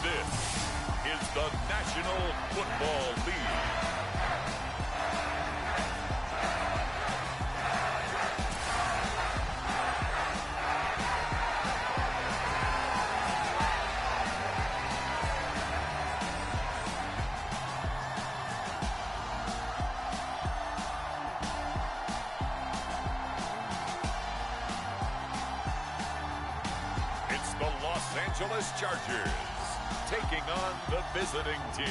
This is the National Football League. It's the Los Angeles Chargers taking on the visiting team.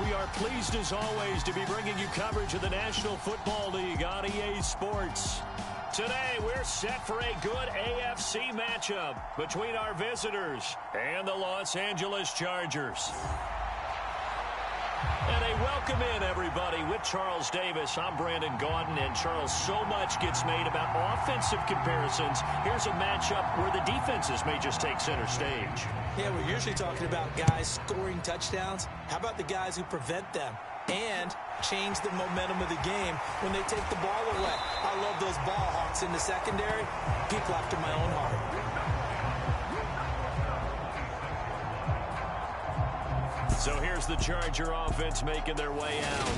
We are pleased as always to be bringing you coverage of the National Football League on EA Sports. Today we're set for a good AFC matchup between our visitors and the Los Angeles Chargers. And a welcome in, everybody, with Charles Davis. I'm Brandon Gaudin, and Charles, so much gets made about offensive comparisons. Here's a matchup where the defenses may just take center stage. Yeah, we're usually talking about guys scoring touchdowns. How about the guys who prevent them and change the momentum of the game when they take the ball away? I love those ball hawks in the secondary. People after my own heart. So here's the Charger offense making their way out.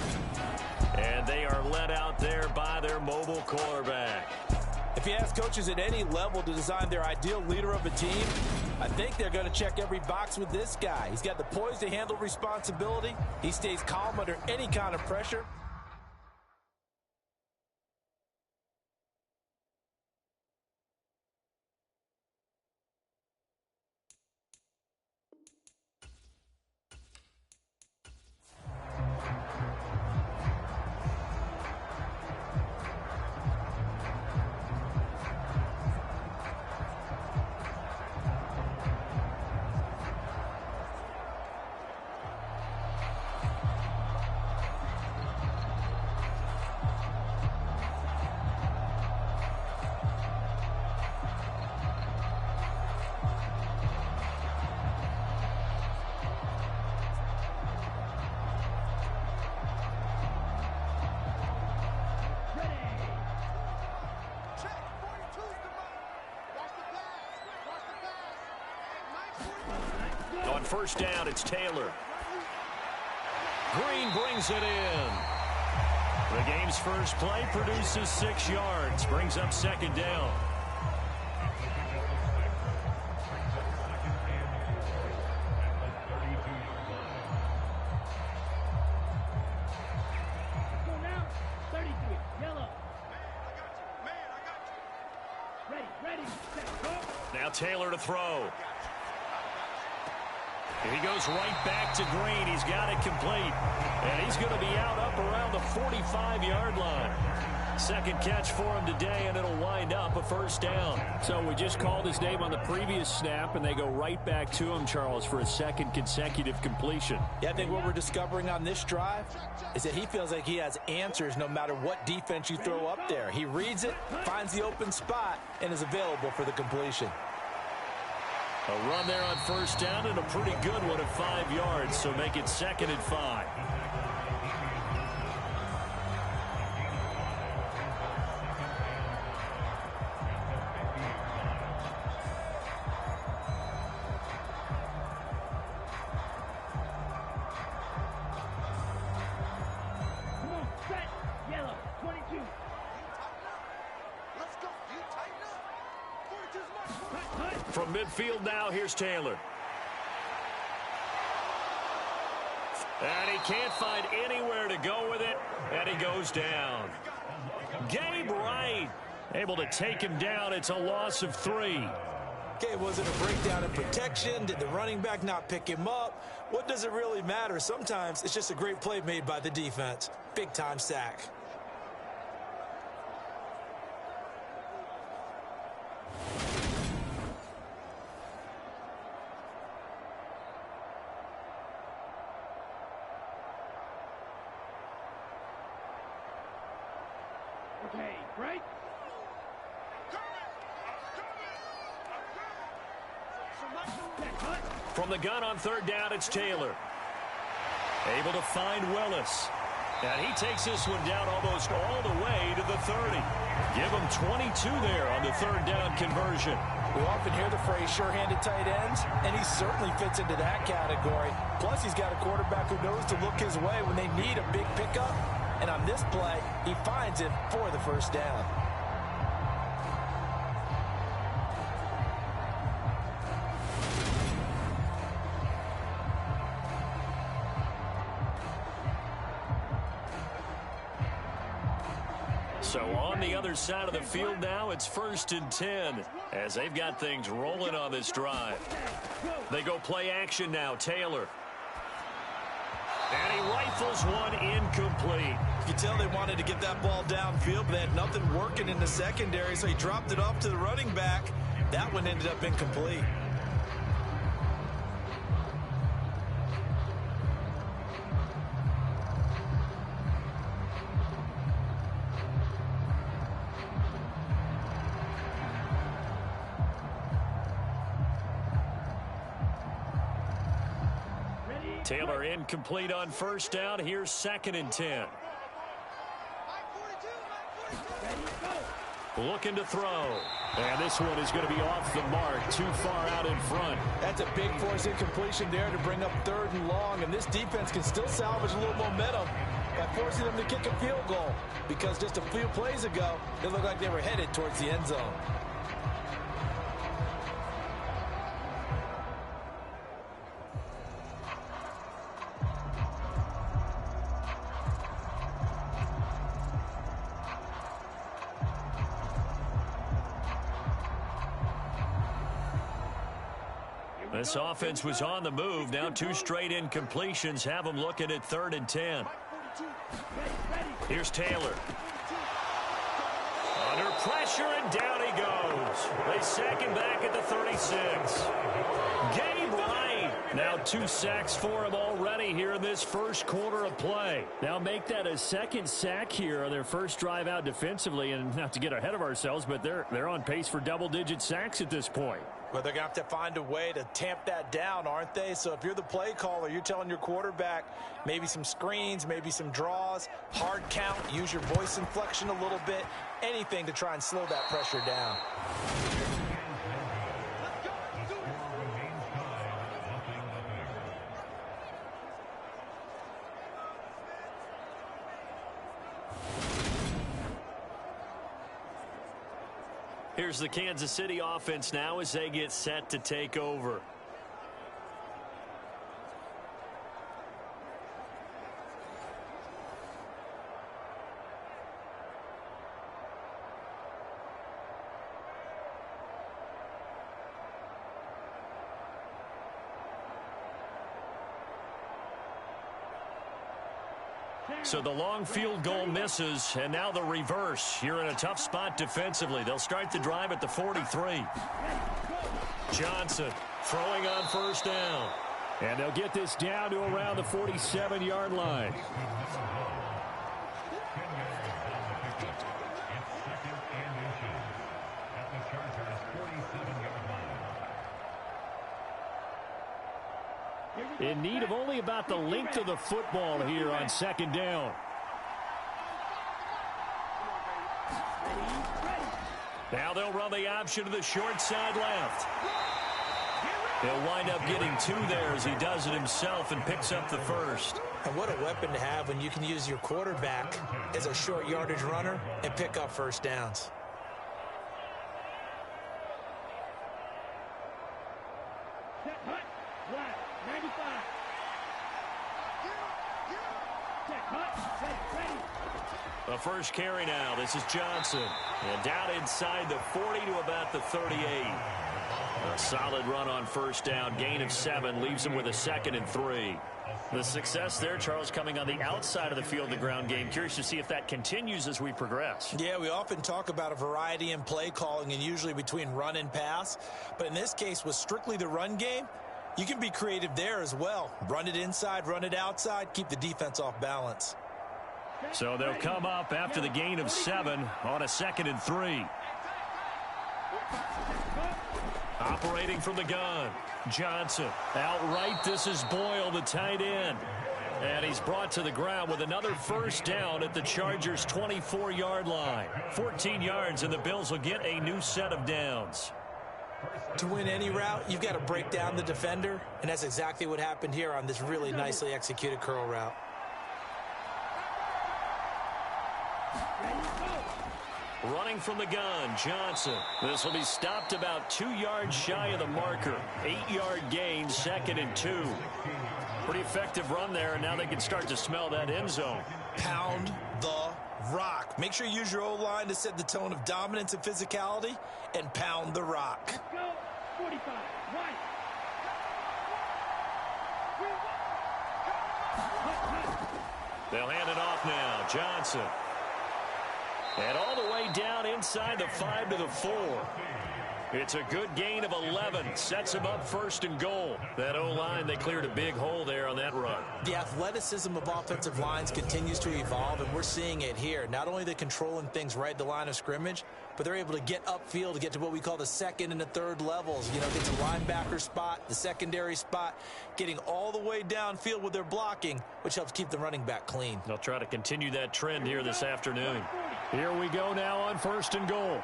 And they are led out there by their mobile quarterback. If you ask coaches at any level to design their ideal leader of a team, I think they're going to check every box with this guy. He's got the poise to handle responsibility. He stays calm under any kind of pressure. On first down, it's Taylor. Green brings it in. The game's first play produces 6 yards, brings up second down. Now Taylor to throw. And he goes right back to Green. He's got it complete. And he's going to be out up around the 45-yard line. Second catch for him today, and it'll wind up a first down. So we just called his name on the previous snap, and they go right back to him, Charles, for a second consecutive completion. Yeah, I think what we're discovering on this drive is that he feels like he has answers no matter what defense you throw up there. He reads it, finds the open spot, and is available for the completion. A run there on first down and a pretty good one at 5 yards, so make it 2nd and 5. From midfield now, here's Taylor. And he can't find anywhere to go with it, and he goes down. Gabe Wright able to take him down. It's a loss of 3. Okay, was it a breakdown in protection? Did the running back not pick him up? What does it really matter? Sometimes it's just a great play made by the defense. Big-time sack. Okay, right? From the gun on third down, it's Taylor. Able to find Willis. And he takes this one down almost all the way to the 30. Give him 22 there on the third down conversion. We often hear the phrase sure-handed tight ends, and he certainly fits into that category. Plus, he's got a quarterback who knows to look his way when they need a big pickup. And on this play, he finds it for the first down. So on the other side of the field now, it's 1st and 10 as they've got things rolling on this drive. They go play action now. Taylor. And he rifles one incomplete. You tell they wanted to get that ball downfield, but they had nothing working in the secondary, so he dropped it off to the running back. That one ended up incomplete. Taylor incomplete on first down. Here's 2nd and 10. Looking to throw. And this one is going to be off the mark, too far out in front. That's a big force incompletion there to bring up 3rd and long, and this defense can still salvage a little momentum by forcing them to kick a field goal, because just a few plays ago, it looked like they were headed towards the end zone. This offense was on the move. Now 2 straight incompletions have them looking at 3rd and 10. Here's Taylor. Under pressure, and down he goes. They sack him back at the 36. Game right. Now 2 sacks for him already here in this first quarter of play. Now make that a 2nd sack here on their first drive out defensively. And not to get ahead of ourselves, but they're on pace for double-digit sacks at this point. Well, they're going to have to find a way to tamp that down, aren't they? So if you're the play caller, you're telling your quarterback maybe some screens, maybe some draws, hard count, use your voice inflection a little bit, anything to try and slow that pressure down. Here's the Kansas City offense now as they get set to take over. So the long field goal misses, and now the reverse. You're in a tough spot defensively. They'll start the drive at the 43. Johnson throwing on first down. And they'll get this down to around the 47-yard line. In need of only about the length of the football here on 2nd down. Now they'll run the option to the short side left. He'll wind up getting 2 there as he does it himself and picks up the first. And what a weapon to have when you can use your quarterback as a short yardage runner and pick up first downs. The first carry now. This is Johnson. And down inside the 40 to about the 38. A solid run on first down. Gain of 7 leaves him with a 2nd and 3. The success there, Charles, coming on the outside of the field, the ground game. Curious to see if that continues as we progress. Yeah, we often talk about a variety in play calling and usually between run and pass. But in this case, with strictly the run game, you can be creative there as well. Run it inside, run it outside, keep the defense off balance. So they'll come up after the gain of 7 on a 2nd and 3. Operating from the gun. Johnson outright. This is Boyle, the tight end. And he's brought to the ground with another first down at the Chargers' 24-yard line. 14 yards, and the Bills will get a new set of downs. To win any route, you've got to break down the defender, and that's exactly what happened here on this really nicely executed curl route. Running from the gun, Johnson. This will be stopped about 2 yards shy of the marker. 8-yard gain, 2nd and 2. Pretty effective run there, and now they can start to smell that end zone. Pound the rock. Make sure you use your O-line to set the tone of dominance and physicality, and pound the rock. Go. 45. Right. They'll hand it off now. Johnson. And all the way down inside the 5 to the 4. It's a good gain of 11. Sets him up 1st and goal. That O-line, they cleared a big hole there on that run. The athleticism of offensive lines continues to evolve, and we're seeing it here. Not only are they controlling things right at the line of scrimmage, but they're able to get upfield to get to what we call the 2nd and the 3rd levels. You know, get to linebacker spot, the secondary spot, getting all the way downfield with their blocking, which helps keep the running back clean. They'll try to continue that trend here this afternoon. Here we go now on 1st and goal.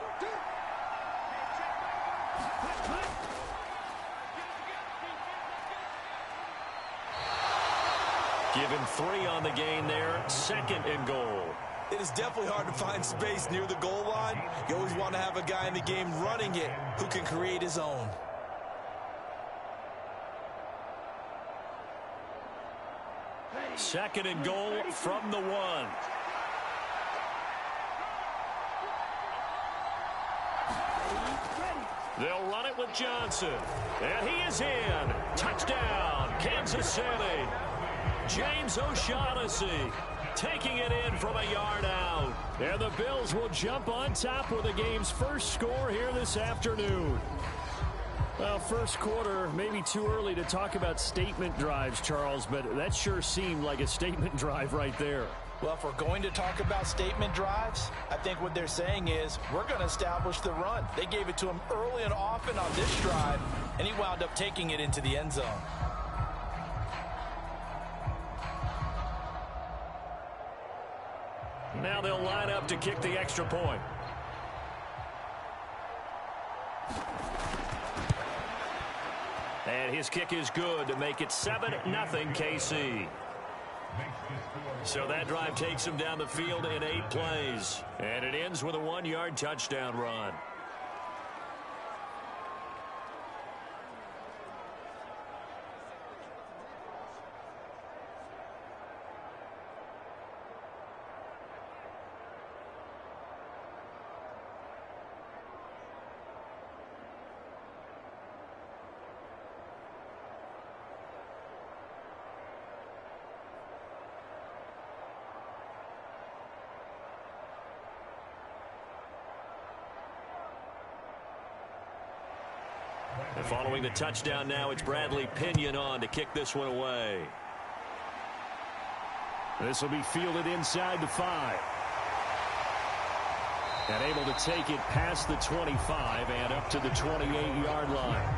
Given 3 on the gain there, 2nd and goal. It is definitely hard to find space near the goal line. You always want to have a guy in the game running it who can create his own. Second and goal from the 1. They'll run it with Johnson. And he is in. Touchdown, Kansas City. James O'Shaughnessy taking it in from a yard out. And the Bills will jump on top with the game's first score here this afternoon. Well, first quarter, maybe too early to talk about statement drives, Charles, but that sure seemed like a statement drive right there. Well, if we're going to talk about statement drives, I think what they're saying is we're going to establish the run. They gave it to him early and often on this drive, and he wound up taking it into the end zone. Now they'll line up to kick the extra point. And his kick is good to make it 7-0 KC. So that drive takes him down the field in 8 plays. And it ends with a 1-yard touchdown run. And following the touchdown now, it's Bradley Pinion on to kick this one away. This will be fielded inside the 5. And able to take it past the 25 and up to the 28-yard line.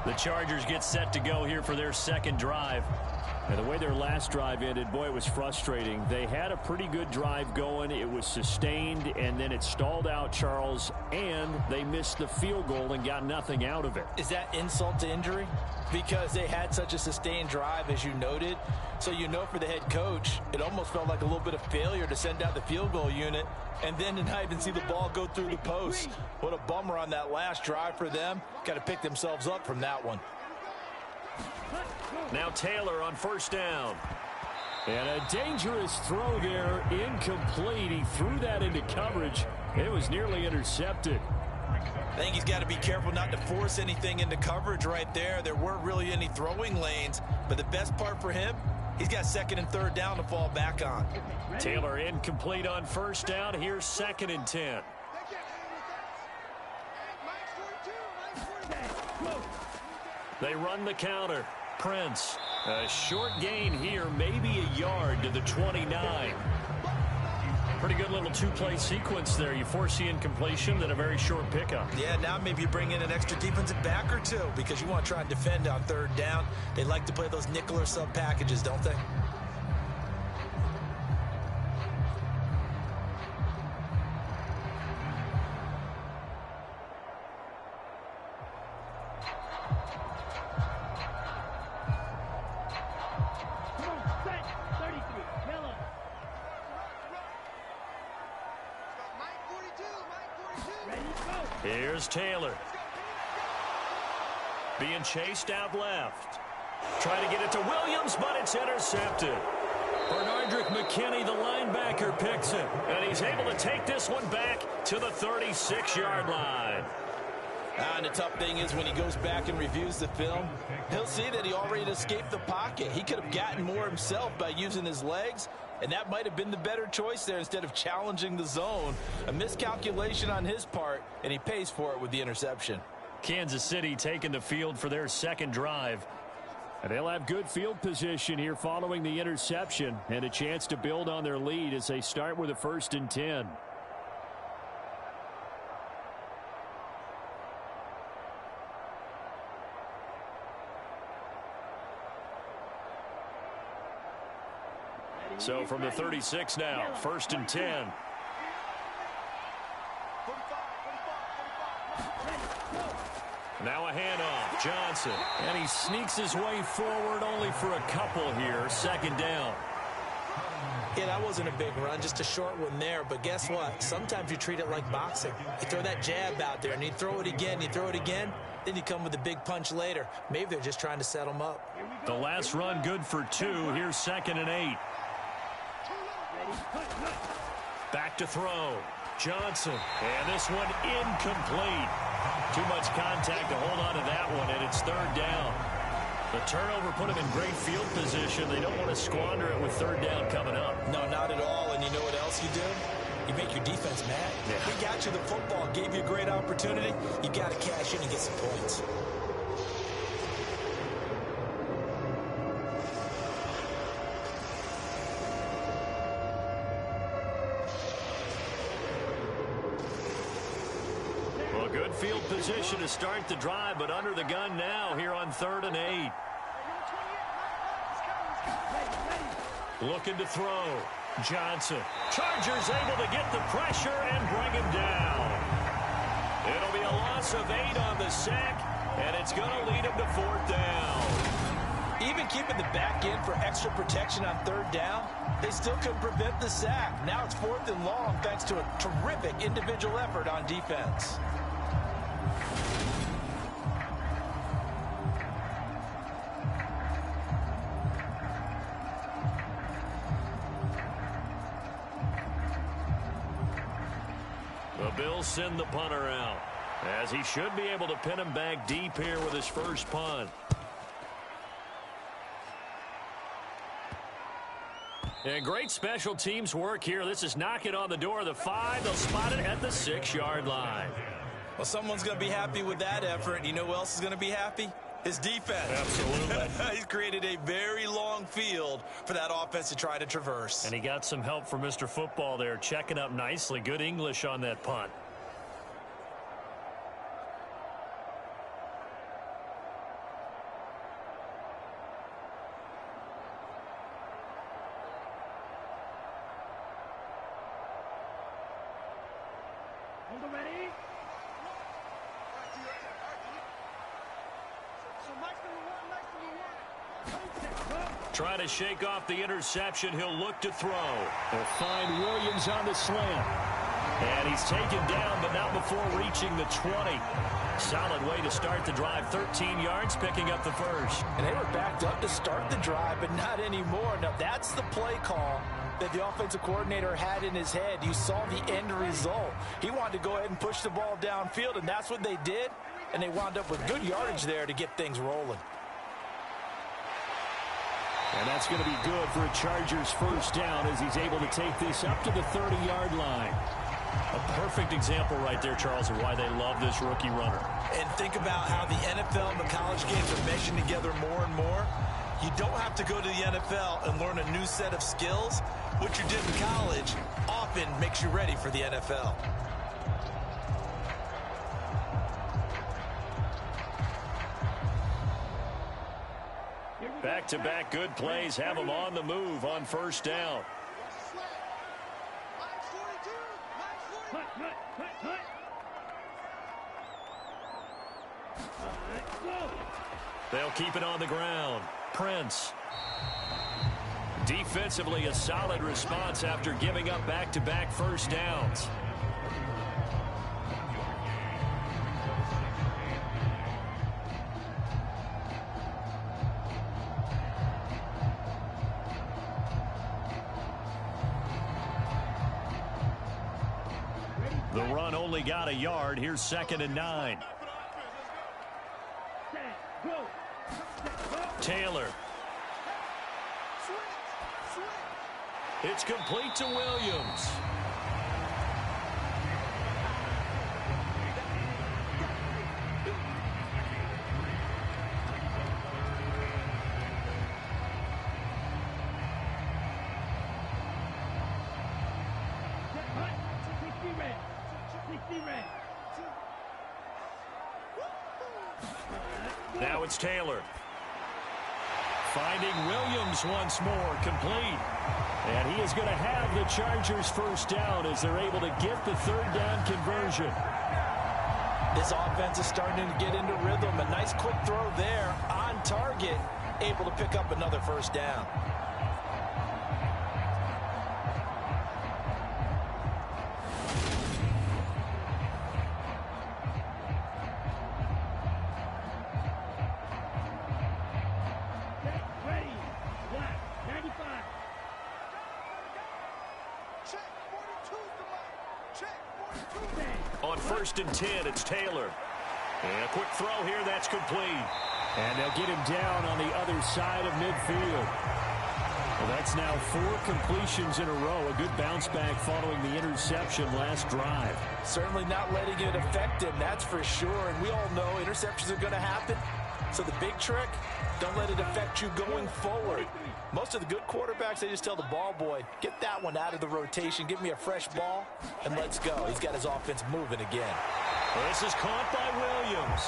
The Chargers get set to go here for their second drive. And the way their last drive ended, boy, it was frustrating. They had a pretty good drive going. It was sustained, and then it stalled out, Charles, and they missed the field goal and got nothing out of it. Is that insult to injury? Because they had such a sustained drive, as you noted. So you know for the head coach, it almost felt like a little bit of failure to send out the field goal unit and then to not even see the ball go through the post. What a bummer on that last drive for them. Got to pick themselves up from that one. Now Taylor on first down. And a dangerous throw there, incomplete. He threw that into coverage. It was nearly intercepted. I think he's got to be careful not to force anything into coverage right there. There weren't really any throwing lanes, but the best part for him, he's got 2nd and 3rd down to fall back on. Taylor incomplete on first down. Here's 2nd and 10. They run the counter. Prince, a short gain here, maybe a yard to the 29. Pretty good little two-play sequence there. You force the incompletion, then a very short pickup. Yeah, now maybe you bring in an extra defensive back or two because you want to try and defend on third down. They like to play those nickel or sub packages, don't they? Here's Taylor. Being chased out left. Trying to get it to Williams, but it's intercepted. Bernardrick McKinney, the linebacker, picks it. And he's able to take this one back to the 36-yard line. And the tough thing is when he goes back and reviews the film, he'll see that he already escaped the pocket. He could have gotten more himself by using his legs, and that might have been the better choice there instead of challenging the zone. A miscalculation on his part, and he pays for it with the interception. Kansas City taking the field for their second drive. And they'll have good field position here following the interception and a chance to build on their lead as they start with a 1st and 10. So from the 36 now, 1st and 10. Now a handoff, Johnson. And he sneaks his way forward only for a couple here, 2nd down. Yeah, that wasn't a big run, just a short one there. But guess what? Sometimes you treat it like boxing. You throw that jab out there, and you throw it again, then you come with a big punch later. Maybe they're just trying to set him up. The last run good for 2. Here's 2nd and 8. Back to throw. Johnson. And this one incomplete. Too much contact to hold on to that one, and it's 3rd down. The turnover put him in great field position. They don't want to squander it with 3rd down coming up. No, not at all. And you know what else you do? You make your defense mad. Yeah. They got you the football, gave you a great opportunity. You got to cash in and get some points. Good field position to start the drive, but under the gun now here on 3rd and 8. Looking to throw. Johnson. Chargers able to get the pressure and bring him down. It'll be a loss of 8 on the sack, and it's going to lead him to 4th down. Even keeping the back end for extra protection on 3rd down, they still couldn't prevent the sack. Now it's 4th and long thanks to a terrific individual effort on defense. The Bills send the punter out, as he should be able to pin him back deep here with his first punt. And great special teams work here. This is knocking on the door of the 5. They'll spot it at the 6-yard line. Well, someone's going to be happy with that effort. And you know who else is going to be happy? His defense. Absolutely. He's created a very long field for that offense to try to traverse. And he got some help from Mr. Football there, checking up nicely. Good English on that punt. Hold it ready. Trying to shake off the interception. He'll look to throw. They'll find Williams on the slant. And he's taken down, but not before reaching the 20. Solid way to start the drive. 13 yards, picking up the first. And they were backed up to start the drive, but not anymore. Now, that's the play call that the offensive coordinator had in his head. You saw the end result. He wanted to go ahead and push the ball downfield, and that's what they did. And they wound up with good yardage there to get things rolling. And that's going to be good for a Chargers first down as he's able to take this up to the 30-yard line. A perfect example right there, Charles, of why they love this rookie runner. And think about how the NFL and the college games are meshing together more and more. You don't have to go to the NFL and learn a new set of skills. What you did in college, off and makes you ready for the NFL. Back-to-back good plays have them on the move on first down. They'll keep it on the ground. Prince. Defensively, a solid response after giving up back-to-back first downs. The run only got a yard. Here's 2nd and 9. Taylor. It's complete to Williams. Now it's Taylor. Finding Williams once more, complete. And he is going to have the Chargers first down as they're able to get the third down conversion. This offense is starting to get into rhythm. A nice quick throw there on target, able to pick up another first down. On 1st and 10, it's Taylor. And a quick throw here, that's complete. And they'll get him down on the other side of midfield. Well, that's now 4 completions in a row. A good bounce back following the interception last drive. Certainly not letting it affect him, that's for sure. And we all know interceptions are going to happen. So the big trick, don't let it affect you going forward. Most of the good quarterbacks, they just tell the ball boy, get that one out of the rotation, give me a fresh ball, and let's go. He's got his offense moving again. Well, this is caught by Williams.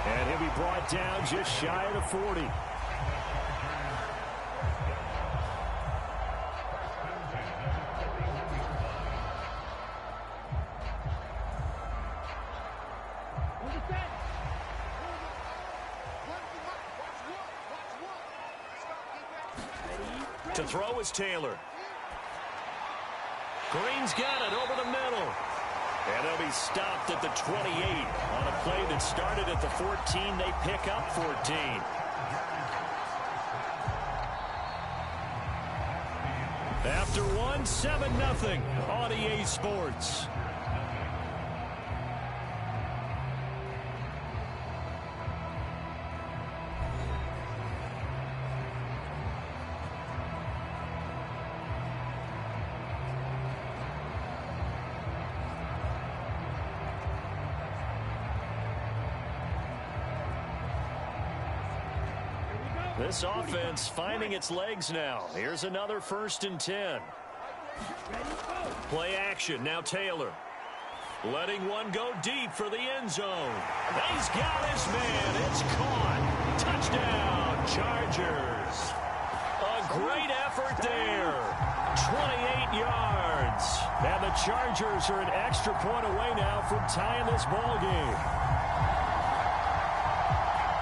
And he'll be brought down just shy of the 40. To throw is Taylor. Green's got it over the middle. And they'll be stopped at the 28 on a play that started at the 14. They pick up 14. After one, 7-0 on EA Sports. This offense finding its legs now. Here's another 1st and 10. Play action. Now Taylor. Letting one go deep for the end zone. He's got his man. It's caught. Touchdown, Chargers. A great effort there. 28 yards. And the Chargers are an extra point away now from tying this ball game.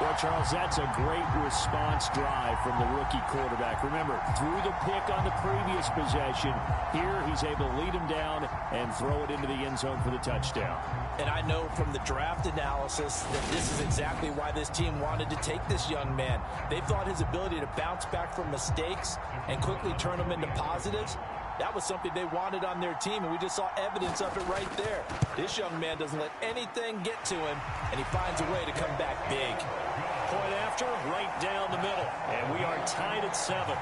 Well, Charles, that's a great response drive from the rookie quarterback. Remember, threw the pick on the previous possession. Here, he's able to lead him down and throw it into the end zone for the touchdown. And I know from the draft analysis that this is exactly why this team wanted to take this young man. They thought his ability to bounce back from mistakes and quickly turn them into positives, that was something they wanted on their team, and we just saw evidence of it right there. This young man doesn't let anything get to him, and he finds a way to come back big. Point after, right down the middle, and we are tied at 7.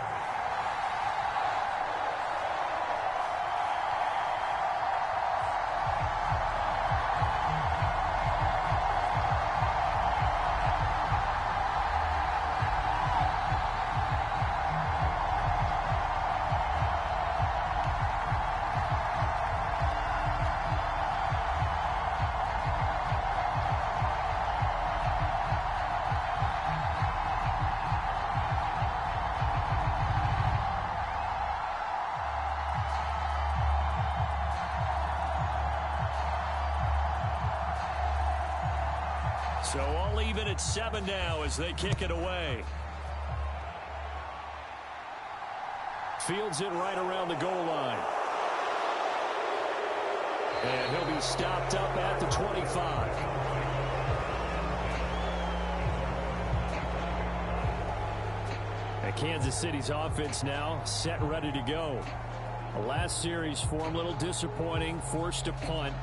So all even at 7 now as they kick it away. Fields it right around the goal line. And he'll be stopped up at the 25. And Kansas City's offense now set and ready to go. The last series form a little disappointing, forced a punt.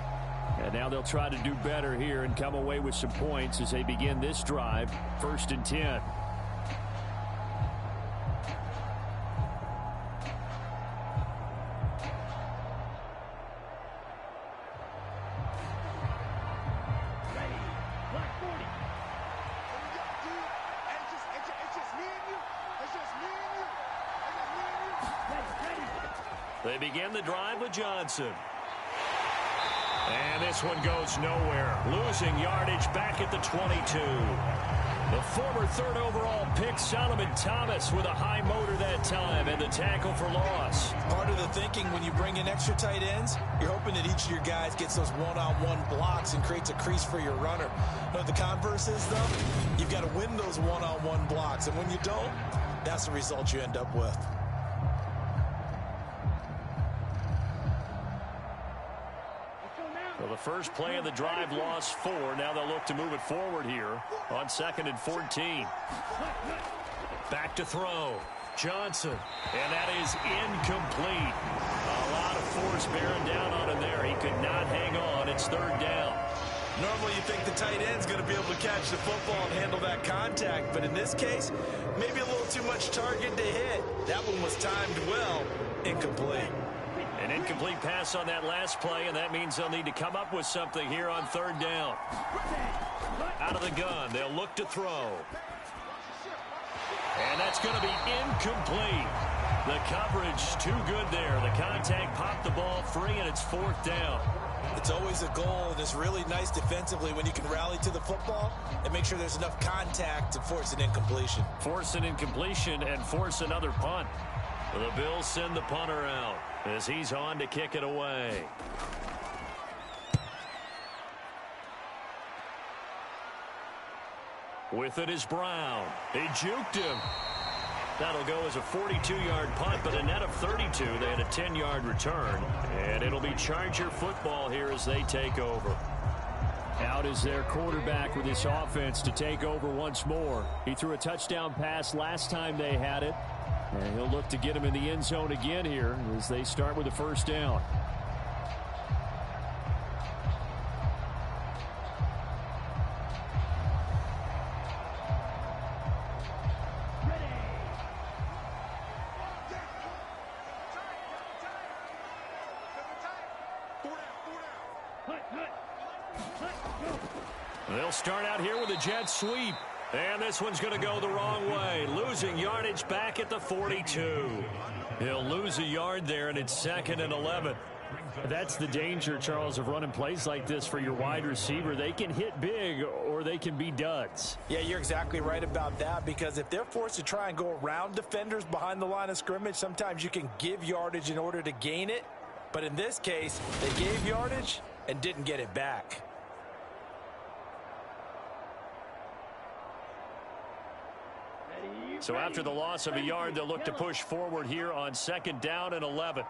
And now they'll try to do better here and come away with some points as they begin this drive, 1st and 10. They begin the drive with Johnson. And this one goes nowhere. Losing yardage back at the 22. The former 3rd overall pick, Solomon Thomas, with a high motor that time, and the tackle for loss. Part of the thinking when you bring in extra tight ends, you're hoping that each of your guys gets those one-on-one blocks and creates a crease for your runner. You know what the converse is, though? You've got to win those one-on-one blocks, and when you don't, that's the result you end up with. Well, the first play of the drive lost 4. Now they'll look to move it forward here on 2nd and 14. Back to throw. Johnson. And that is incomplete. A lot of force bearing down on him there. He could not hang on. It's 3rd down. Normally you think the tight end's going to be able to catch the football and handle that contact. But in this case, maybe a little too much target to hit. That one was timed well. Incomplete. An incomplete pass on that last play, and that means they'll need to come up with something here on 3rd down. Out of the gun, they'll look to throw. And that's going to be incomplete. The coverage too good there. The contact popped the ball free, and it's 4th down. It's always a goal, and it's really nice defensively when you can rally to the football and make sure there's enough contact to force an incompletion. Force an incompletion and force another punt. The Bills send the punter out as he's on to kick it away. With it is Brown. He juked him. That'll go as a 42-yard punt, but a net of 32. They had a 10-yard return, and it'll be Charger football here as they take over. Out is their quarterback with this offense to take over once more. He threw a touchdown pass last time they had it. And he'll look to get him in the end zone again here as they start with the 1st down. They'll start out here with a jet sweep. And this one's going to go the wrong way. Losing yardage back at the 42. He'll lose a yard there, and it's 2nd and 11. That's the danger, Charles, of running plays like this for your wide receiver. They can hit big or they can be duds. Yeah, you're exactly right about that, because if they're forced to try and go around defenders behind the line of scrimmage, sometimes you can give yardage in order to gain it. But in this case, they gave yardage and didn't get it back. So after the loss of a yard, they'll look to push forward here on 2nd down and 11.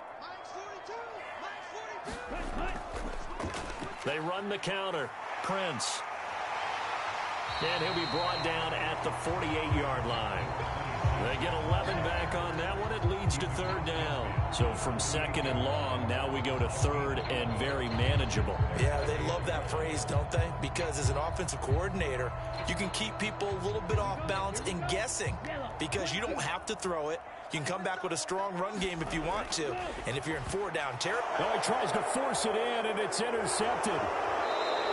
They run the counter. Prince. And he'll be brought down at the 48-yard line. They get 11 back on that one. It leads to 3rd down. So from 2nd and long, now we go to 3rd and very manageable. Yeah, they love that phrase, don't they? Because as an offensive coordinator, you can keep people a little bit off balance and guessing, because you don't have to throw it. You can come back with a strong run game if you want to. And if you're in 4-down territory. Oh, he tries to force it in, and it's intercepted.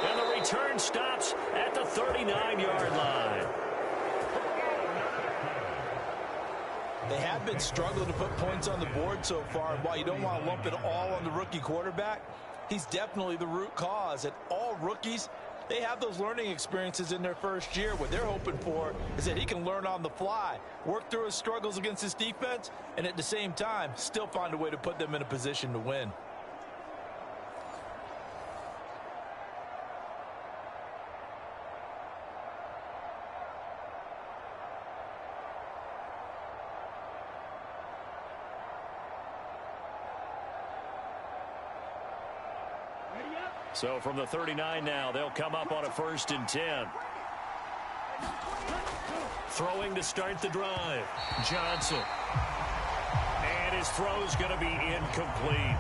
And the return stops at the 39-yard line. They have been struggling to put points on the board so far. And while you don't want to lump it all on the rookie quarterback, he's definitely the root cause. And all rookies, they have those learning experiences in their first year. What they're hoping for is that he can learn on the fly, work through his struggles against his defense, and at the same time, still find a way to put them in a position to win. So from the 39 now, they'll come up on a 1st and 10. Throwing to start the drive. Johnson. And his throw's going to be incomplete.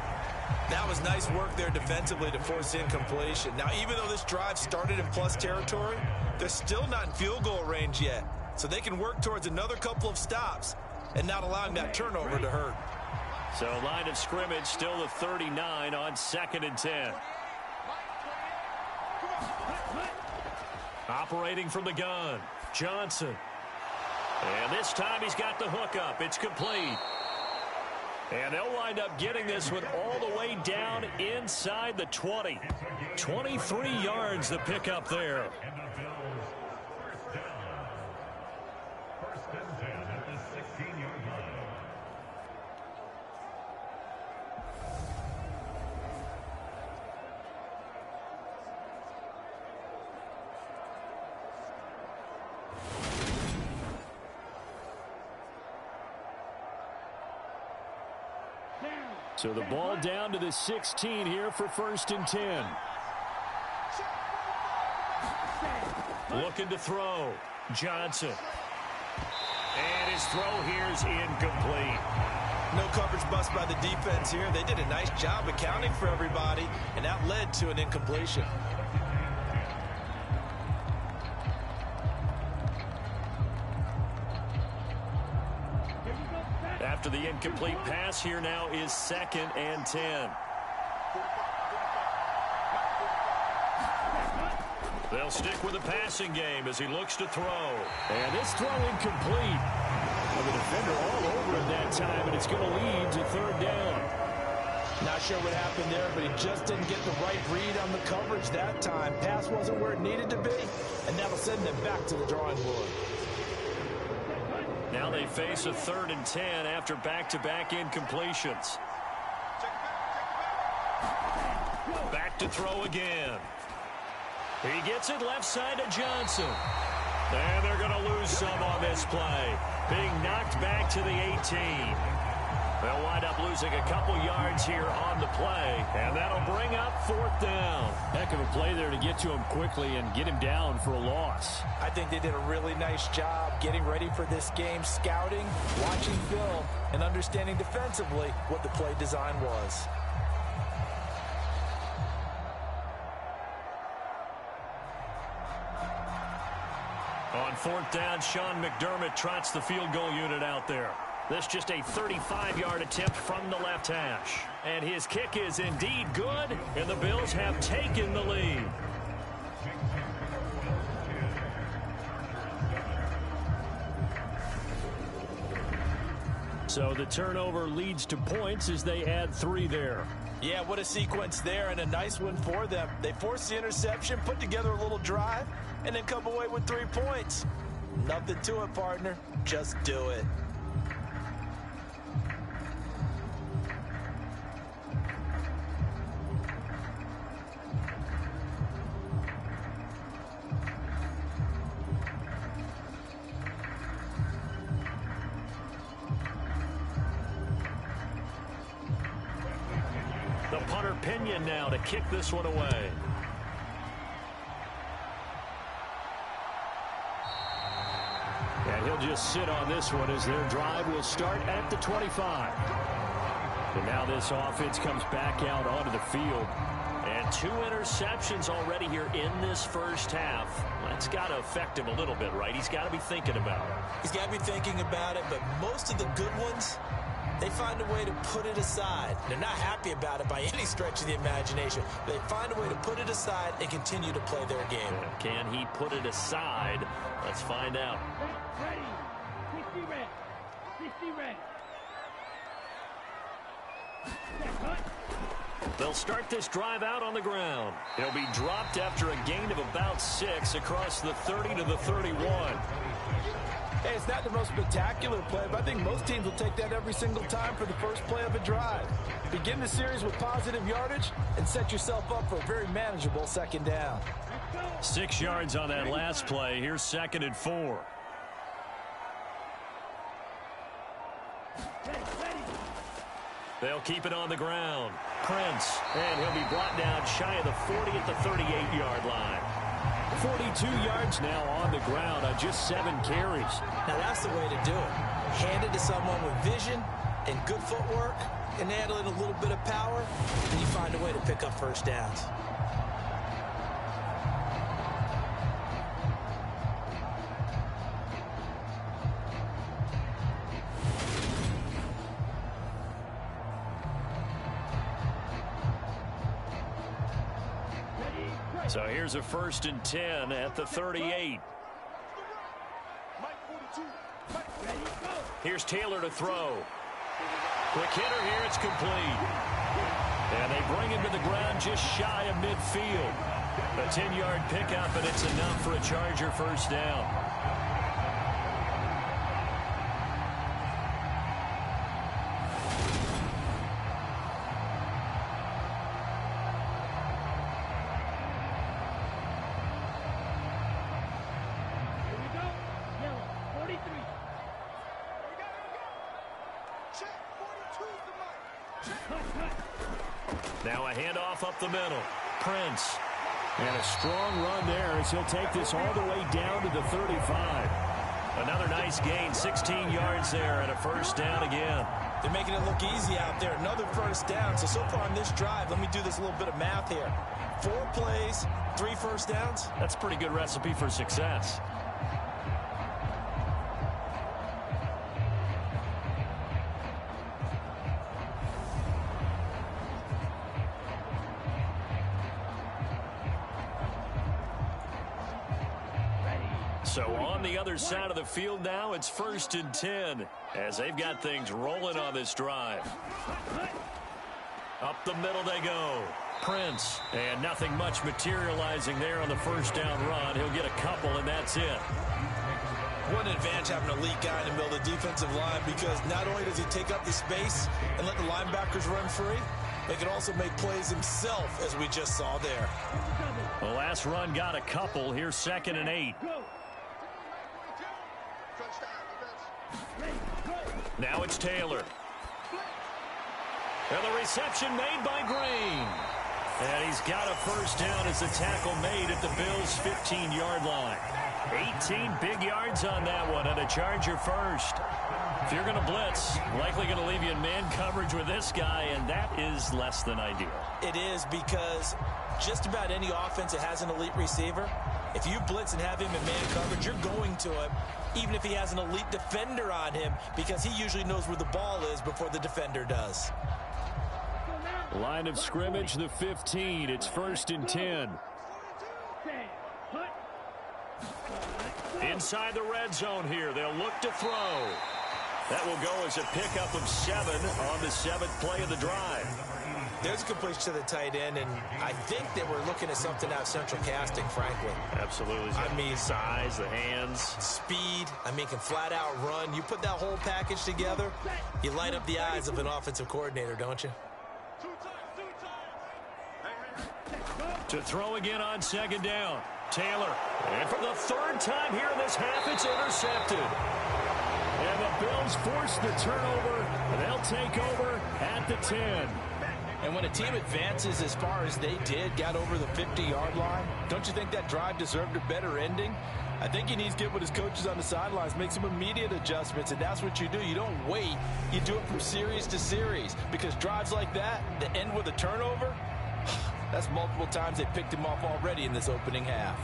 That was nice work there defensively to force incompletion. Now, even though this drive started in plus territory, they're still not in field goal range yet. So they can work towards another couple of stops and not allowing that turnover to hurt. So line of scrimmage still the 39 on 2nd and 10. Operating from the gun, Johnson. And this time he's got the hook up. It's complete. And they'll wind up getting this one all the way down inside the 20. 23 yards the pickup there. So the ball down to the 16 here for 1st and 10. Looking to throw. Johnson. And his throw here is incomplete. No coverage bust by the defense here. They did a nice job accounting for everybody, and that led to an incompletion. After the incomplete pass, here now is 2nd and 10. They'll stick with the passing game as he looks to throw. And this throw incomplete. The defender all over him that time, and it's going to lead to 3rd down. Not sure what happened there, but he just didn't get the right read on the coverage that time. Pass wasn't where it needed to be, and that'll send them back to the drawing board. Now they face a 3rd and 10 after back-to-back incompletions. Back to throw again. He gets it left side to Johnson. And they're going to lose some on this play. Being knocked back to the 18. They'll wind up losing a couple yards here on the play, and that'll bring up 4th down. Heck of a play there to get to him quickly and get him down for a loss. I think they did a really nice job getting ready for this game, scouting, watching film, and understanding defensively what the play design was. On 4th down, Sean McDermott trots the field goal unit out there. This just a 35-yard attempt from the left hash. And his kick is indeed good, and the Bills have taken the lead. So the turnover leads to points as they add 3 there. Yeah, what a sequence there, and a nice one for them. They forced the interception, put together a little drive, and then come away with 3 points. Nothing to it, partner. Just do it. The punter Pinion now to kick this one away. And he'll just sit on this one as their drive will start at the 25. And now this offense comes back out onto the field. And 2 interceptions already here in this first half. That's got to affect him a little bit, right? He's got to be thinking about it. He's got to be thinking about it, but most of the good ones, they find a way to put it aside. They're not happy about it by any stretch of the imagination. They find a way to put it aside and continue to play their game. Can he put it aside? Let's find out. Ready. 60 red. 60 red. They'll start this drive out on the ground. He'll be dropped after a gain of about 6 across the 30 to the 31. Hey, it's not the most spectacular play, but I think most teams will take that every single time for the first play of a drive. Begin the series with positive yardage and set yourself up for a very manageable 2nd down. 6 yards on that last play. Here's 2nd and 4. They'll keep it on the ground. Prince, and he'll be brought down shy of the 40 at the 38-yard line. 42 yards now on the ground on just 7 carries. Now that's the way to do it. Hand it to someone with vision and good footwork, and add in a little bit of power, and you find a way to pick up first downs. So here's a 1st and 10 at the 38. Here's Taylor to throw. Quick hitter here, it's complete. And they bring him to the ground just shy of midfield. A 10-yard pickup, and it's enough for a Charger first down. Now a handoff up the middle. Prince. And a strong run there as he'll take this all the way down to the 35. Another nice gain, 16 yards there and a first down again. They're making it look easy out there. Another first down. So far on this drive, let me do this little bit of math here. 4 plays, 3 first downs. That's a pretty good recipe for success. So on the other side of the field now, it's 1st and 10 as they've got things rolling on this drive. Up the middle they go. Prince, and nothing much materializing there on the first down run. He'll get a couple, and that's it. What an advantage having an elite guy in the middle of the defensive line, because not only does he take up the space and let the linebackers run free, they can also make plays himself, as we just saw there. The last run got a couple. Here's 2nd and 8. Now it's Taylor. And the reception made by Green. And he's got a first down as the tackle made at the Bills' 15-yard line. 18 big yards on that one, and a Charger first. If you're going to blitz, likely going to leave you in man coverage with this guy, and that is less than ideal. It is, because just about any offense that has an elite receiver, if you blitz and have him in man coverage, you're going to him, even if he has an elite defender on him, because he usually knows where the ball is before the defender does. Line of scrimmage, the 15. It's 1st and 10. Inside the red zone here. They'll look to throw. That will go as a pickup of 7 on the 7th play of the drive. There's a completion to the tight end, and I think they were looking at something out of central casting, frankly. Absolutely. I mean, size, the hands. Speed. I mean, can flat out run. You put that whole package together, you light up the eyes of an offensive coordinator, don't you? To throw again on 2nd down. Taylor. And for the 3rd time here in this half, it's intercepted. And the Bills force the turnover. They'll take over at the 10. And when a team advances as far as they did, got over the 50-yard line, don't you think that drive deserved a better ending? I think he needs to get with his coaches on the sidelines, make some immediate adjustments, and that's what you do. You don't wait. You do it from series to series, because drives like that end with a turnover, that's multiple times they picked him off already in this opening half.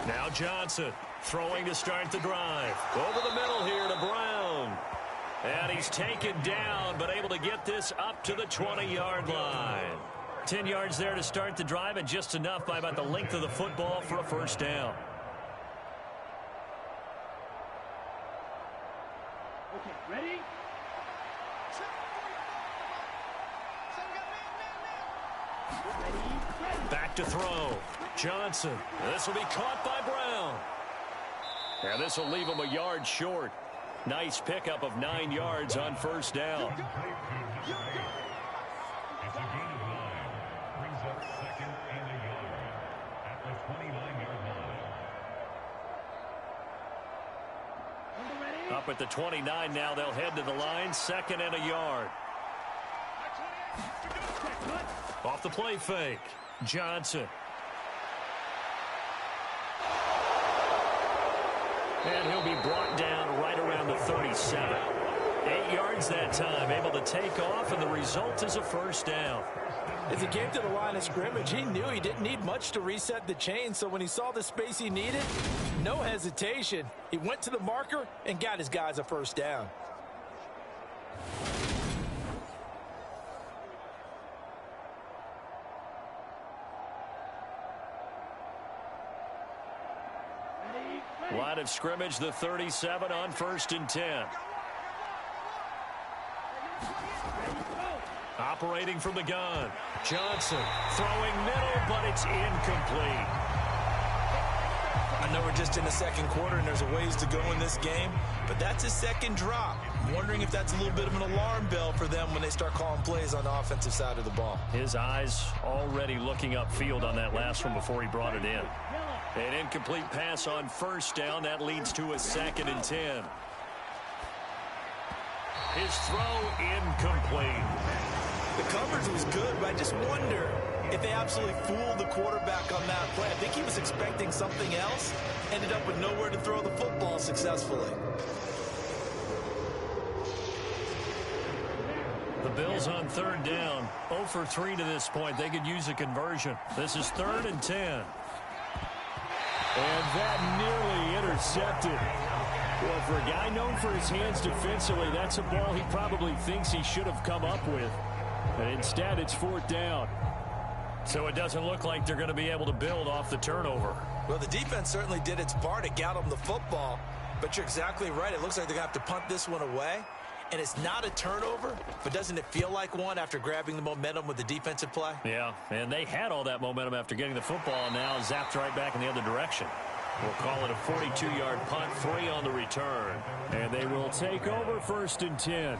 Now Johnson throwing to start the drive. Over the middle here to Brown. And he's taken down, but able to get this up to the 20-yard line. 10 yards there to start the drive, and just enough by about the length of the football for a first down. Okay, ready? Back to throw. Johnson. This will be caught by Brown. And this will leave him a yard short. Nice pickup of 9 yards on first down. Up at the 29 now, they'll head to the line. 2nd and a yard. Off the play fake. Johnson. And he'll be brought down right around the 37. 8 yards that time, able to take off, and the result is a first down. As he came to the line of scrimmage, he knew he didn't need much to reset the chain, so when he saw the space he needed, no hesitation. He went to the marker and got his guys a first down. Line of scrimmage, the 37 on 1st and 10. Operating from the gun. Johnson throwing middle, but it's incomplete. I know we're just in the second quarter and there's a ways to go in this game, but that's his second drop. I'm wondering if that's a little bit of an alarm bell for them when they start calling plays on the offensive side of the ball. His eyes already looking upfield on that last one before he brought it in. An incomplete pass on first down. That leads to a 2nd and 10. His throw incomplete. The coverage was good, but I just wonder if they absolutely fooled the quarterback on that play. I think he was expecting something else, ended up with nowhere to throw the football successfully. The Bills on 3rd down. 0 for 3 to this point. They could use a conversion. This is 3rd and 10. And that nearly intercepted. Well, for a guy known for his hands defensively, that's a ball he probably thinks he should have come up with. And instead, it's 4th down. So it doesn't look like they're going to be able to build off the turnover. Well, the defense certainly did its part. It got them the football. But you're exactly right. It looks like they're going to have to punt this one away. And it's not a turnover, but doesn't it feel like one after grabbing the momentum with the defensive play? Yeah, and they had all that momentum after getting the football, and now zapped right back in the other direction. We'll call it a 42-yard punt, 3 on the return. And they will take over 1st and 10.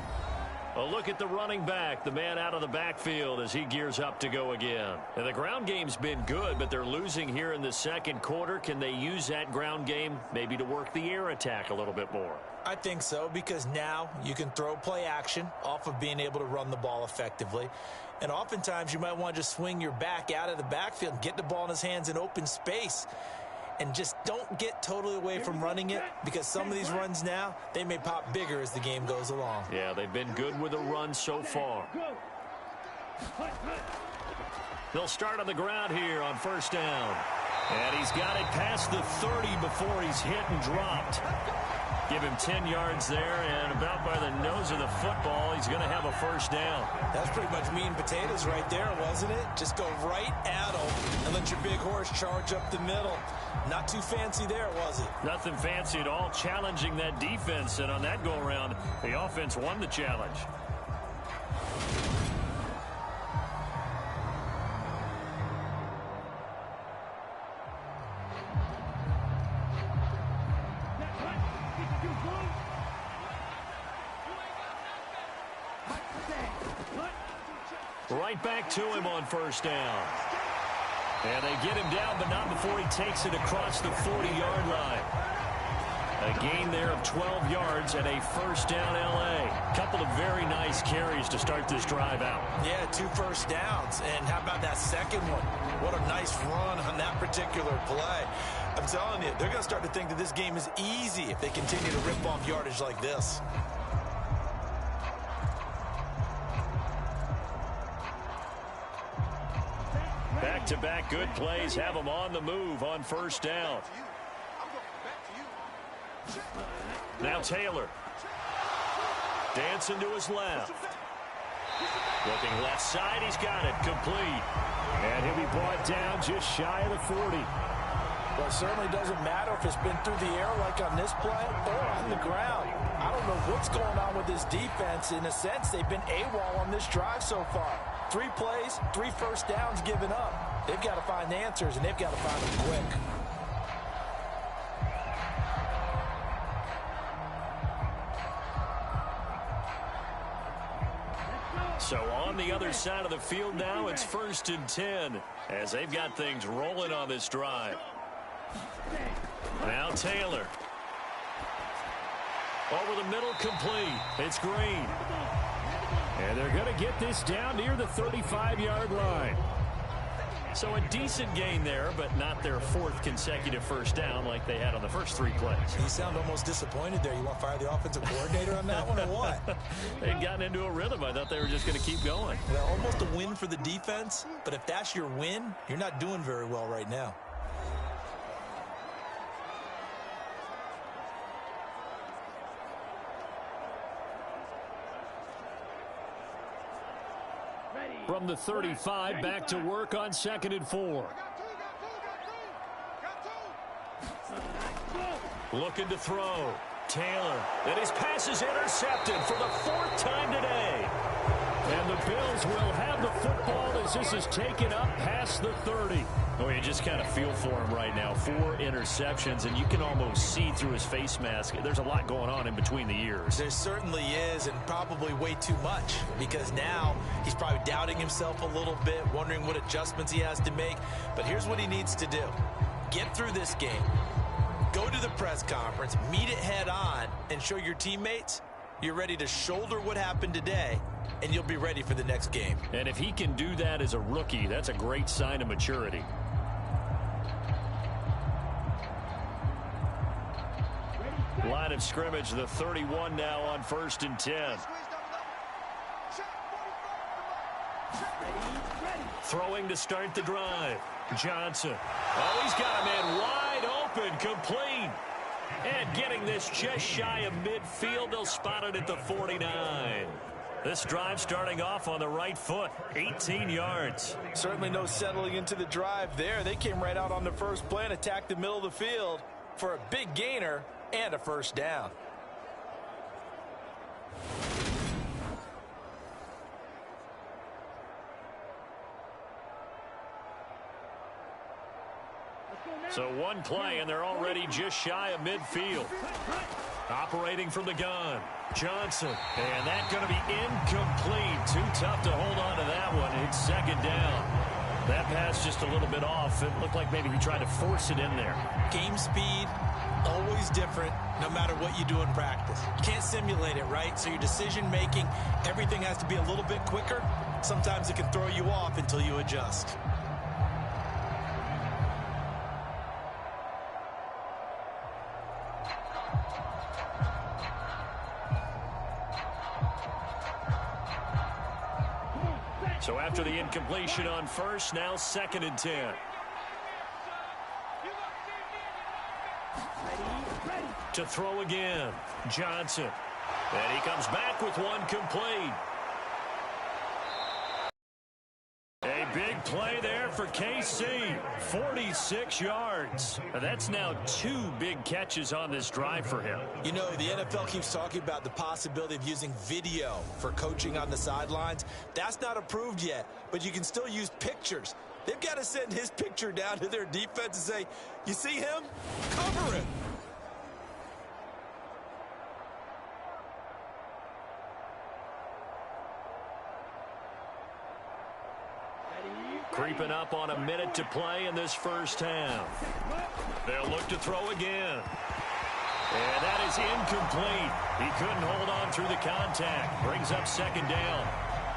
A look at the running back, the man out of the backfield as he gears up to go again. And the ground game's been good, but they're losing here in the second quarter. Can they use that ground game maybe to work the air attack a little bit more? I think so, because now you can throw play action off of being able to run the ball effectively. And oftentimes you might want to just swing your back out of the backfield and get the ball in his hands in open space. And just don't get totally away from running it, because some of these runs now, they may pop bigger as the game goes along. Yeah, they've been good with a run so far. They'll start on the ground here on 1st down. And he's got it past the 30 before he's hit and dropped. Give him 10 yards there, and about by the nose of the football, he's going to have a 1st down. That's pretty much meat and potatoes right there, wasn't it? Just go right at him and let your big horse charge up the middle. Not too fancy there, was it? Nothing fancy at all, challenging that defense, and on that go-around, the offense won the challenge. Right back to him on 1st down. And they get him down, but not before he takes it across the 40-yard line. A gain there of 12 yards and a 1st down L.A. Couple of very nice carries to start this drive out. Yeah, 2 first downs. And how about that second one? What a nice run on that particular play. I'm telling you, they're going to start to think that this game is easy if they continue to rip off yardage like this. Back-to-back good plays have them on the move on 1st down. Now Taylor. Dancing to his left. Looking left side, he's got it, complete. And he'll be brought down just shy of the 40. Well, it certainly doesn't matter if it's been through the air like on this play or on the ground. I don't know what's going on with this defense. In a sense, they've been AWOL on this drive so far. 3 plays, 3 first downs given up. They've got to find answers, and they've got to find them quick. So on the other side of the field now, it's 1st and 10 as they've got things rolling on this drive. Now Taylor. Over the middle, complete. It's Green. And they're going to get this down near the 35-yard line. So a decent gain there, but not their 4th consecutive first down like they had on the first 3 plays. You sound almost disappointed there. You want to fire the offensive coordinator on that one or what? They'd gotten into a rhythm. I thought they were just going to keep going. Well, almost a win for the defense, but if that's your win, you're not doing very well right now. From the 35, back to work on 2nd and 4. Looking to throw. Taylor. And his pass is intercepted for the 4th time today. And the Bills will have the football as this is taken up past the 30. Oh, you just kind of feel for him right now. 4 interceptions, and you can almost see through his face mask. There's a lot going on in between the ears. There certainly is, and probably way too much, because now he's probably doubting himself a little bit, wondering what adjustments he has to make. But here's what he needs to do. Get through this game. Go to the press conference, meet it head on, and show your teammates you're ready to shoulder what happened today, and you'll be ready for the next game. And if he can do that as a rookie, that's a great sign of maturity. Line of scrimmage, the 31 now on 1st and 10. Throwing to start the drive. Johnson. Oh, he's got a man wide open, complete. And getting this just shy of midfield, they'll spot it at the 49. This drive starting off on the right foot, 18 yards. Certainly no settling into the drive there. They came right out on the first play and attacked the middle of the field for a big gainer and a first down. So one play, and they're already just shy of midfield. Operating from the gun, Johnson. And that's going to be incomplete. Too tough to hold on to that one. It's 2nd down. That pass just a little bit off. It looked like maybe he tried to force it in there. Game speed, always different, no matter what you do in practice. You can't simulate it, right? So your decision-making, everything has to be a little bit quicker. Sometimes it can throw you off until you adjust. So after the incompletion on first, now 2nd and 10. To throw again, Johnson. And he comes back with one complete. A big play there for KC. 46 yards. That's now 2 big catches on this drive for him. You know, the NFL keeps talking about the possibility of using video for coaching on the sidelines. That's not approved yet, but you can still use pictures. They've got to send his picture down to their defense and say, you see him? Cover him. Creeping up on a minute to play in this first half. They'll look to throw again. And that is incomplete. He couldn't hold on through the contact. Brings up 2nd down.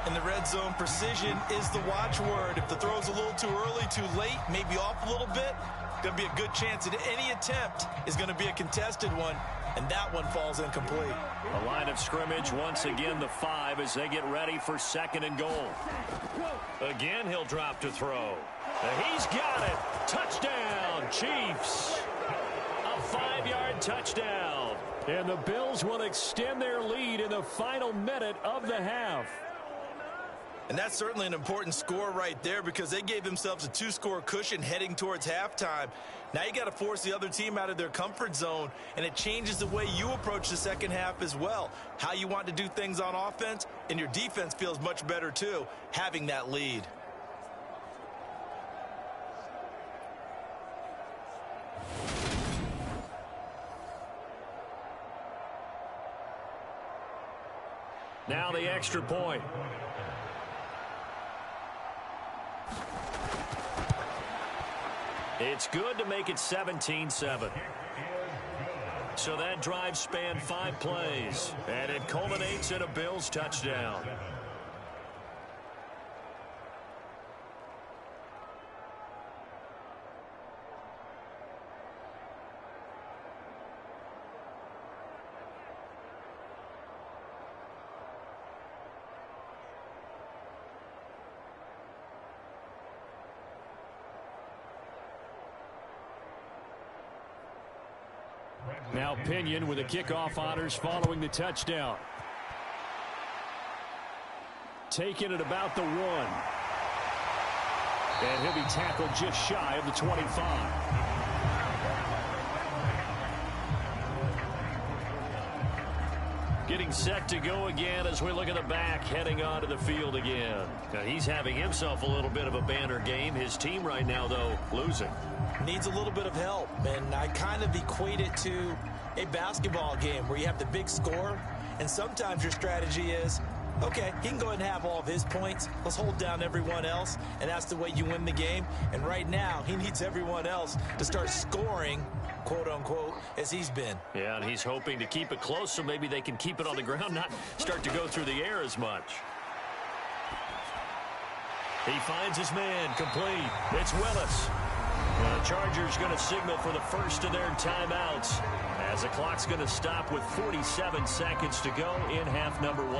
In the red zone, precision is the watchword. If the throw's a little too early, too late, maybe off a little bit, going to be a good chance that any attempt is going to be a contested one, and that one falls incomplete. A line of scrimmage, once again the 5 as they get ready for 2nd and goal. Again, he'll drop to throw. He's got it. Touchdown, Chiefs. A 5-yard touchdown. And the Bills will extend their lead in the final minute of the half. And that's certainly an important score right there because they gave themselves a 2-score cushion heading towards halftime. Now you got to force the other team out of their comfort zone, and it changes the way you approach the second half as well. How you want to do things on offense, and your defense feels much better too, having that lead. Now the extra point. It's good to make it 17-7. So that drive spanned 5 plays, and it culminates in a Bills touchdown. Now Pinion with the kickoff honors following the touchdown. Taking it about the 1. And he'll be tackled just shy of the 25. Getting set to go again as we look at the back heading onto the field again. Now he's having himself a little bit of a banner game. His team right now, though, losing. Needs a little bit of help, and I kind of equate it to a basketball game where you have the big score, and sometimes your strategy is, okay, he can go ahead and have all of his points. Let's hold down everyone else, and that's the way you win the game. And right now, he needs everyone else to start scoring, quote-unquote, as he's been. Yeah, and he's hoping to keep it close so maybe they can keep it on the ground, not start to go through the air as much. He finds his man, complete. It's Willis. Well, the Chargers going to signal for the first of their timeouts as the clock's going to stop with 47 seconds to go in half number 1.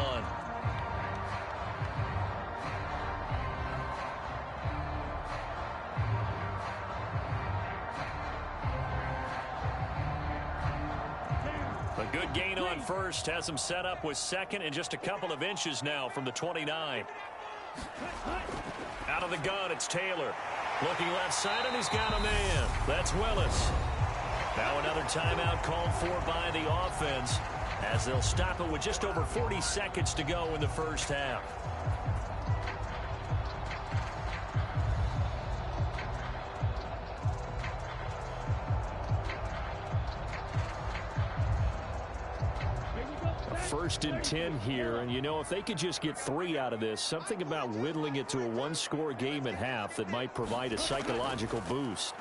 A good gain on first has him set up with second and just a couple of inches now from the 29. Out of the gun, it's Taylor. Looking left side, and he's got a man. That's Willis. Now another timeout called for by the offense as they'll stop it with just over 40 seconds to go in the first half. First and 10 here, and you know, if they could just get 3 out of this, something about whittling it to a 1-score game at half that might provide a psychological boost.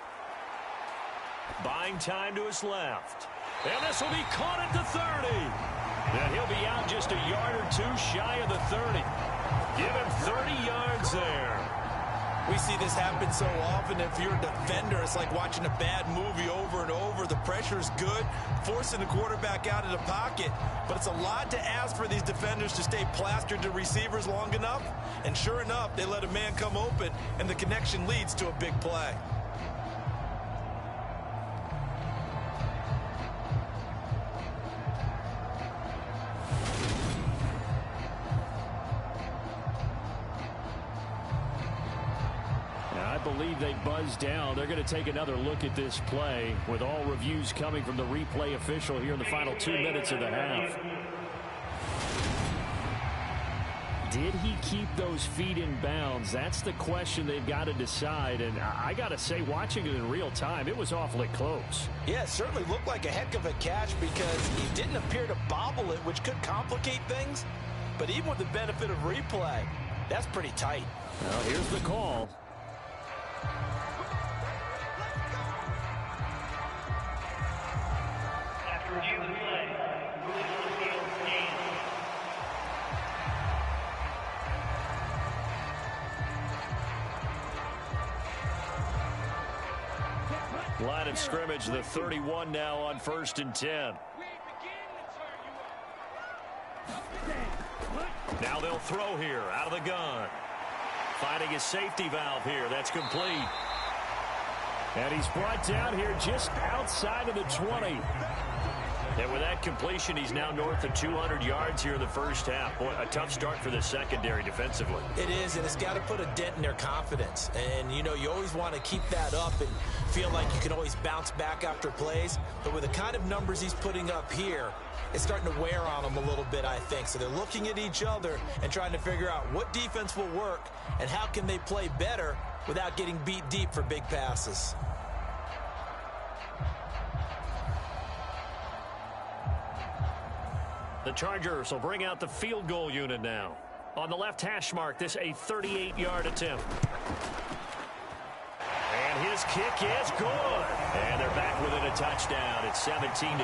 Buying time to his left, and this will be caught at the 30. And he'll be out just a yard or 2 shy of the 30. Give him 30 yards there. We see this happen so often. If you're a defender, it's like watching a bad movie over and over. The pressure's good, forcing the quarterback out of the pocket. But it's a lot to ask for these defenders to stay plastered to receivers long enough. And sure enough, they let a man come open, and the connection leads to a big play. I believe they buzzed down. They're going to take another look at this play with all reviews coming from the replay official here in the final 2 minutes of the half. Did he keep those feet in bounds? That's the question they've got to decide. And I got to say, watching it in real time, it was awfully close. Yeah, it certainly looked like a heck of a catch because he didn't appear to bobble it, which could complicate things. But even with the benefit of replay, that's pretty tight. Well, here's the call. After review of the play, ruling on the field stands. Line of scrimmage, the 31 now on 1st and 10. Now they'll throw here out of the gun. Finding his safety valve here. That's complete. And he's brought down here just outside of the 20. And with that completion, he's now north of 200 yards here in the first half. Boy, a tough start for the secondary defensively. It is, and it's got to put a dent in their confidence. And, you know, you always want to keep that up and feel like you can always bounce back after plays. But with the kind of numbers he's putting up here, it's starting to wear on them a little bit, I think. So they're looking at each other and trying to figure out what defense will work and how can they play better without getting beat deep for big passes. The Chargers will bring out the field goal unit now. On the left hash mark, this a 38-yard attempt. And his kick is good. And they're back within a touchdown. It's 17-10.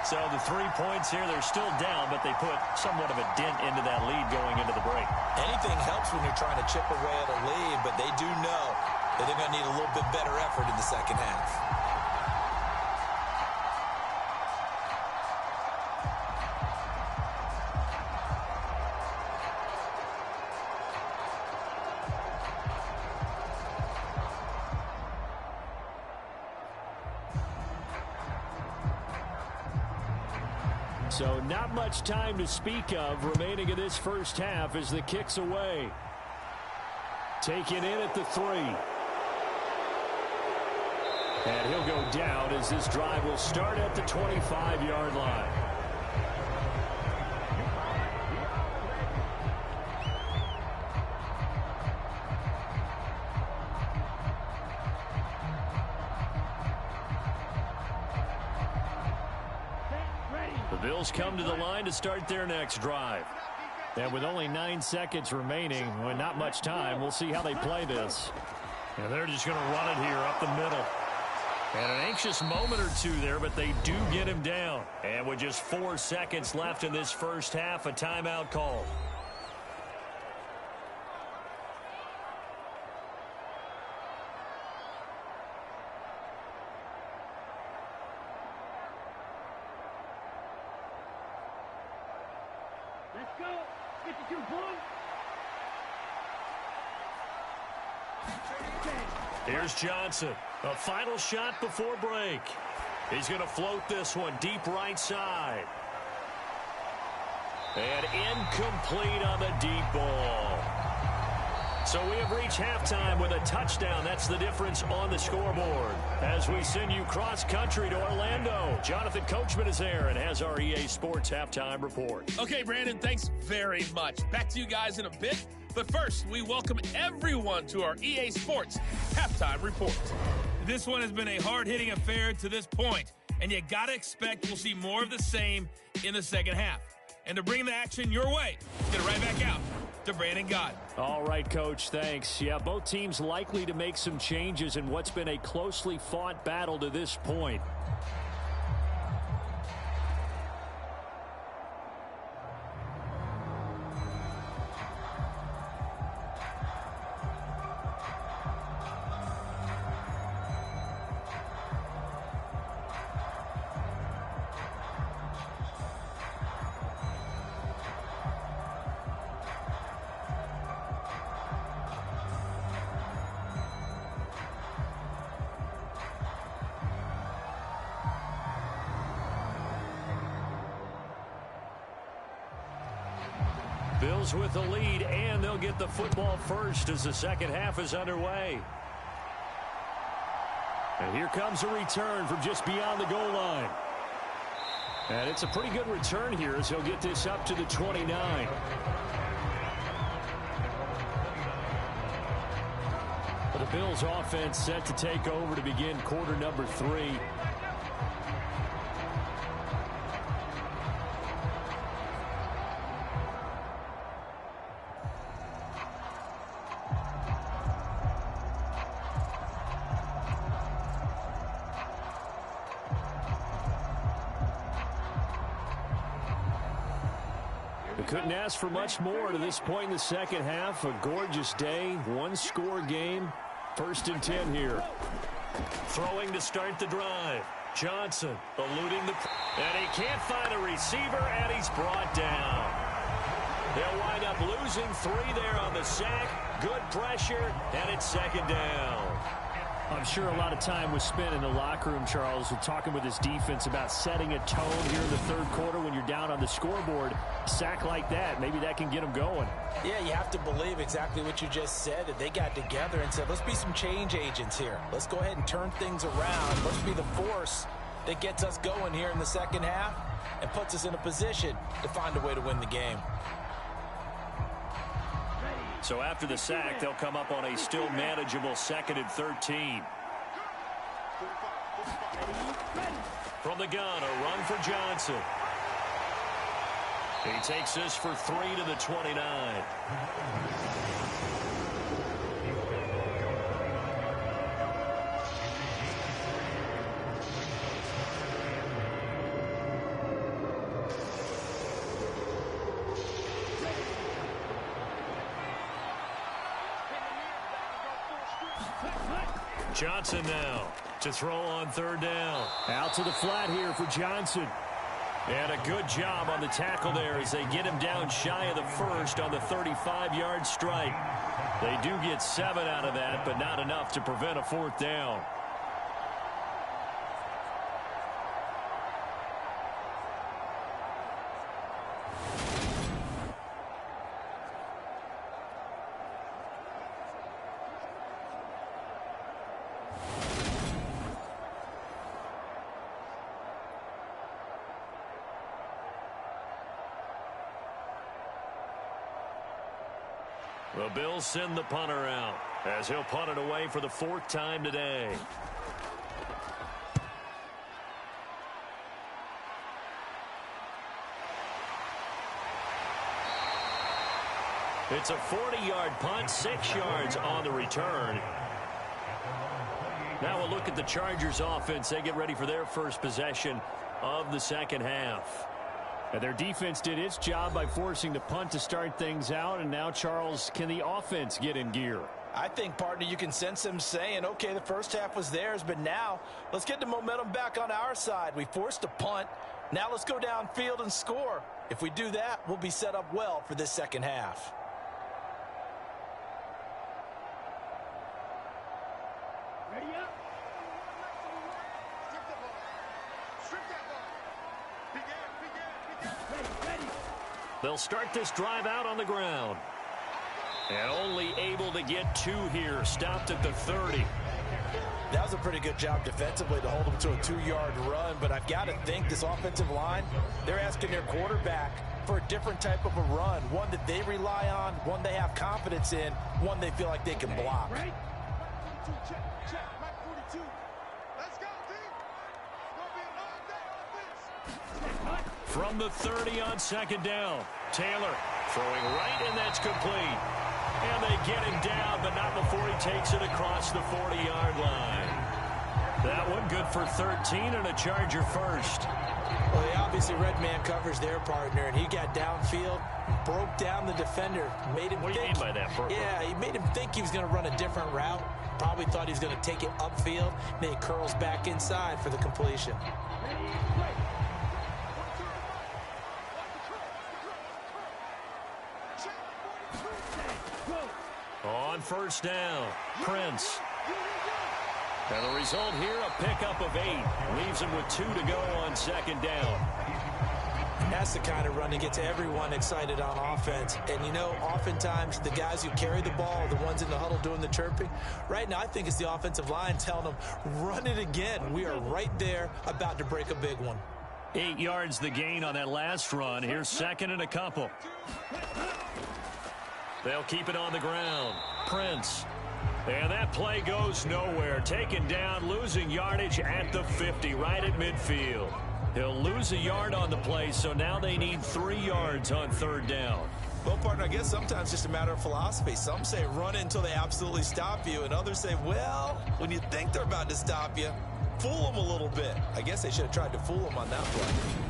So the 3 points here, they're still down, but they put somewhat of a dent into that lead going into the break. Anything helps when you're trying to chip away at a lead, but they do know that they're going to need a little bit better effort in the second half. So not much time to speak of remaining in this first half as the kick's away. Taken in at the 3. And he'll go down as this drive will start at the 25-yard line. The Bills come to the line to start their next drive. And with only 9 seconds remaining, well, not much time, we'll see how they play this. And they're just going to run it here up the middle. And an anxious moment or two there, but they do get him down. And with just 4 seconds left in this first half, a timeout call. Let's go. Get the 2 points. Here's Johnson. A final shot before break. He's going to float this one deep right side. And incomplete on the deep ball. So we have reached halftime with a touchdown. That's the difference on the scoreboard. As we send you cross-country to Orlando, Jonathan Coachman is there and has our EA Sports halftime report. Okay, Brandon, thanks very much. Back to you guys in a bit. But first, we welcome everyone to our EA Sports halftime report. This one has been a hard-hitting affair to this point, and you got to expect we'll see more of the same in the second half. And to bring the action your way, get it right back out to Brandon Gott. All right, Coach, thanks. Yeah, both teams likely to make some changes in what's been a closely fought battle to this point. Bills with the lead, and they'll get the football first as the second half is underway. And here comes a return from just beyond the goal line. And it's a pretty good return here as he'll get this up to the 29. But the Bills offense set to take over to begin quarter number 3. Couldn't ask for much more to this point in the second half. A gorgeous day, one-score game. 1st and 10 here. Throwing to start the drive. Johnson eluding the... And he can't find a receiver, and he's brought down. They'll wind up losing 3 there on the sack. Good pressure, and it's second down. I'm sure a lot of time was spent in the locker room, Charles, with talking with his defense about setting a tone here in the third quarter when you're down on the scoreboard. A sack like that, maybe that can get them going. Yeah, you have to believe exactly what you just said, that they got together and said, let's be some change agents here. Let's go ahead and turn things around. Let's be the force that gets us going here in the second half and puts us in a position to find a way to win the game. So after the sack, they'll come up on a still manageable 2nd and 13. From the gun, a run for Johnson. He takes this for 3 to the 29. Johnson now to throw on 3rd down. Out to the flat here for Johnson. And a good job on the tackle there as they get him down shy of the first on the 35-yard strike. They do get 7 out of that, but not enough to prevent a 4th down. The Bills send the punter out as he'll punt it away for the 4th time today. It's a 40-yard punt, 6 yards on the return. Now we'll look at the Chargers offense. They get ready for their first possession of the second half. And their defense did its job by forcing the punt to start things out. And now, Charles, can the offense get in gear? I think, partner, you can sense them saying, okay, the first half was theirs, but now let's get the momentum back on our side. We forced a punt. Now let's go downfield and score. If we do that, we'll be set up well for this second half. Ready up. They'll start this drive out on the ground. And only able to get 2 here. Stopped at the 30. That was a pretty good job defensively to hold them to a 2-yard run. But I've got to think this offensive line, they're asking their quarterback for a different type of a run. One that they rely on, one they have confidence in, one they feel like they can block. Right? Check, check, Mike 42. Let's go, team. It's going to be a long day on this. From the 30 on 2nd down. Taylor throwing right, and that's complete. And they get him down, but not before he takes it across the 40-yard line. That one good for 13 and a Charger first. Well, they obviously red man covers their partner, and he got downfield, broke down the defender, made him What do you think. mean by that? Yeah, he made him think he was going to run a different route. Probably thought he was going to take it upfield. Then he curls back inside for the completion. On 1st down, Prince. And the result here, a pickup of 8. Leaves him with 2 to go on 2nd down. That's the kind of run that gets everyone excited on offense. And, you know, oftentimes the guys who carry the ball are the ones in the huddle doing the chirping. Right now, I think it's the offensive line telling them, run it again. We are right there about to break a big one. 8 yards the gain on that last run. Here's 2nd and a couple. They'll keep it on the ground. Prince. And that play goes nowhere. Taken down, losing yardage at the 50, right at midfield. He'll lose a yard on the play, so now they need 3 yards on 3rd down. Well, partner, I guess sometimes it's just a matter of philosophy. Some say run it until they absolutely stop you, and others say, well, when you think they're about to stop you, fool them a little bit. I guess they should have tried to fool them on that play.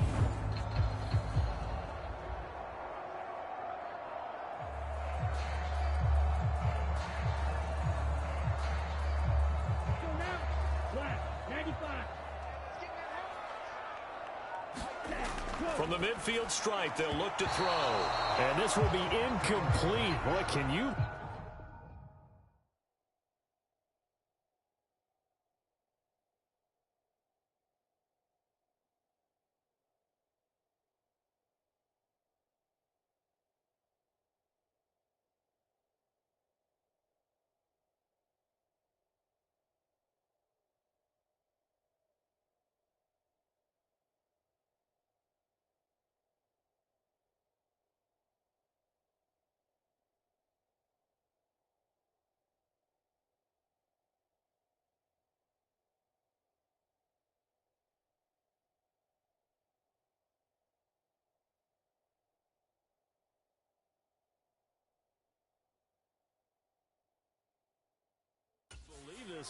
From the midfield stripe, they'll look to throw. And this will be incomplete. What can you...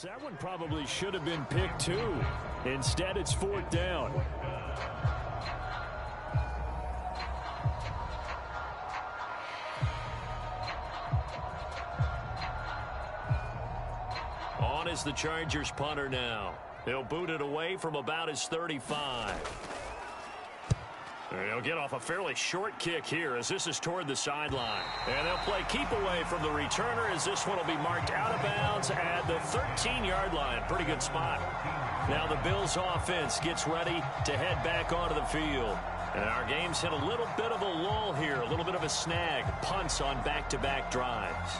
That one probably should have been picked too. Instead, it's 4th down. On is the Chargers punter now. He'll boot it away from about his 35. They'll get off a fairly short kick here as this is toward the sideline. And they'll play keep away from the returner as this one will be marked out of bounds at the 13-yard line. Pretty good spot. Now the Bills offense gets ready to head back onto the field. And our game's hit a little bit of a lull here, a little bit of a snag. Punts on back-to-back drives.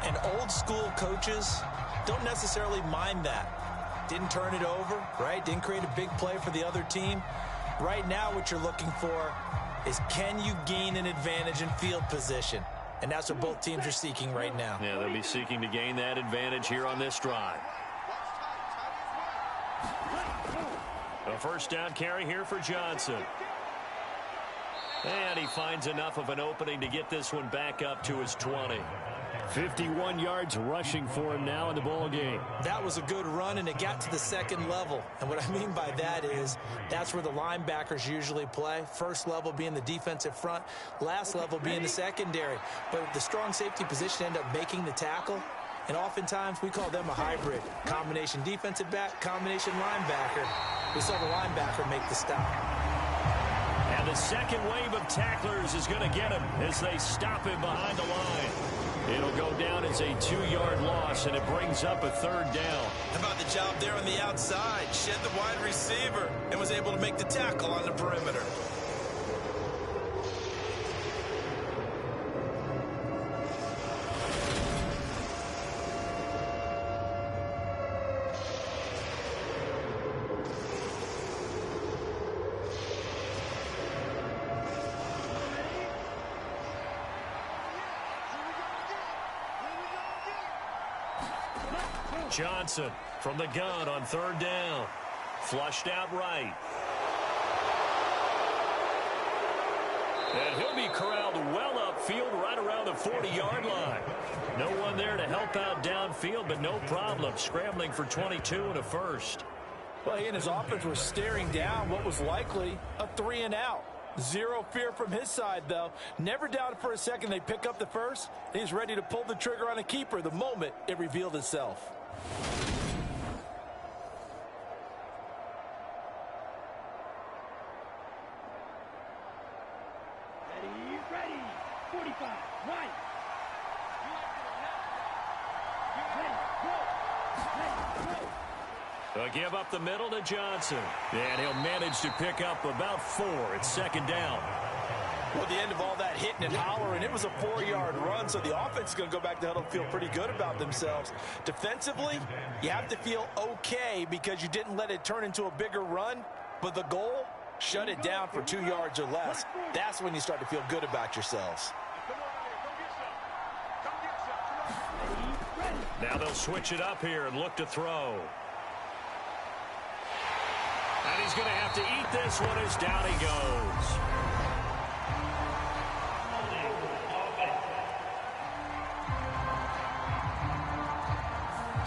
And old school coaches don't necessarily mind that. Didn't turn it over, right? Didn't create a big play for the other team. Right now, what you're looking for is can you gain an advantage in field position? And that's what both teams are seeking right now. Yeah, they'll be seeking to gain that advantage here on this drive. A first down carry here for Johnson. And he finds enough of an opening to get this one back up to his 20. 51 yards rushing for him now in the ball game. That was a good run, and it got to the second level. And what I mean by that is that's where the linebackers usually play. First level being the defensive front, last level being the secondary. But the strong safety position end up making the tackle. And oftentimes we call them a hybrid. Combination defensive back, combination linebacker. We saw the linebacker make the stop. And the second wave of tacklers is going to get him as they stop him behind the line. It'll go down as a 2-yard loss, and it brings up a 3rd down. How about the job there on the outside? Shed the wide receiver and was able to make the tackle on the perimeter. Johnson from the gun on 3rd down. Flushed out right. And he'll be corralled well upfield right around the 40-yard line. No one there to help out downfield, but no problem. Scrambling for 22 and a first. Well, he and his offense were staring down what was likely a 3-and-out. Zero fear from his side, though. Never doubted for a second they pick up the first. He's ready to pull the trigger on a keeper the moment it revealed itself. Ready. 45. Right. They'll give up the middle to Johnson. And he'll manage to pick up about 4. It's 2nd down. Well, the end of all that hitting and hollering, it was a 4-yard run, so the offense is going to go back to huddle and feel pretty good about themselves. Defensively, you have to feel okay because you didn't let it turn into a bigger run, but the goal, shut it down for 2 yards or less. That's when you start to feel good about yourselves. Now they'll switch it up here and look to throw. And he's going to have to eat this one as down he goes.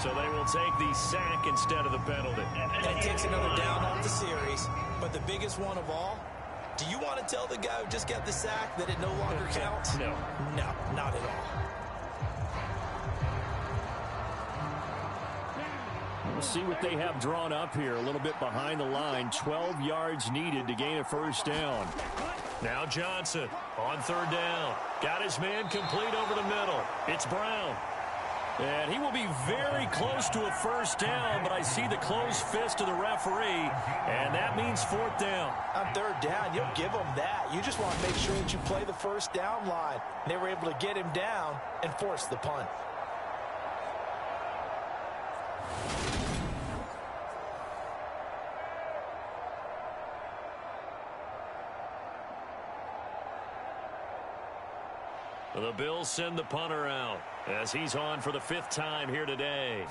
So they will take the sack instead of the penalty. And it takes another down off the series. But the biggest one of all, do you want to tell the guy who just got the sack that it no longer counts? No. No, not at all. We'll see what they have drawn up here. A little bit behind the line. 12 yards needed to gain a first down. Now Johnson on third down. Got his man complete over the middle. It's Brown. And he will be very close to a first down, but I see the closed fist of the referee, and that means fourth down. On third down, you'll give them that. You just want to make sure that you play the first down line. They were able to get him down and force the punt. The Bills send the punter out as he's on for the 5th time here today.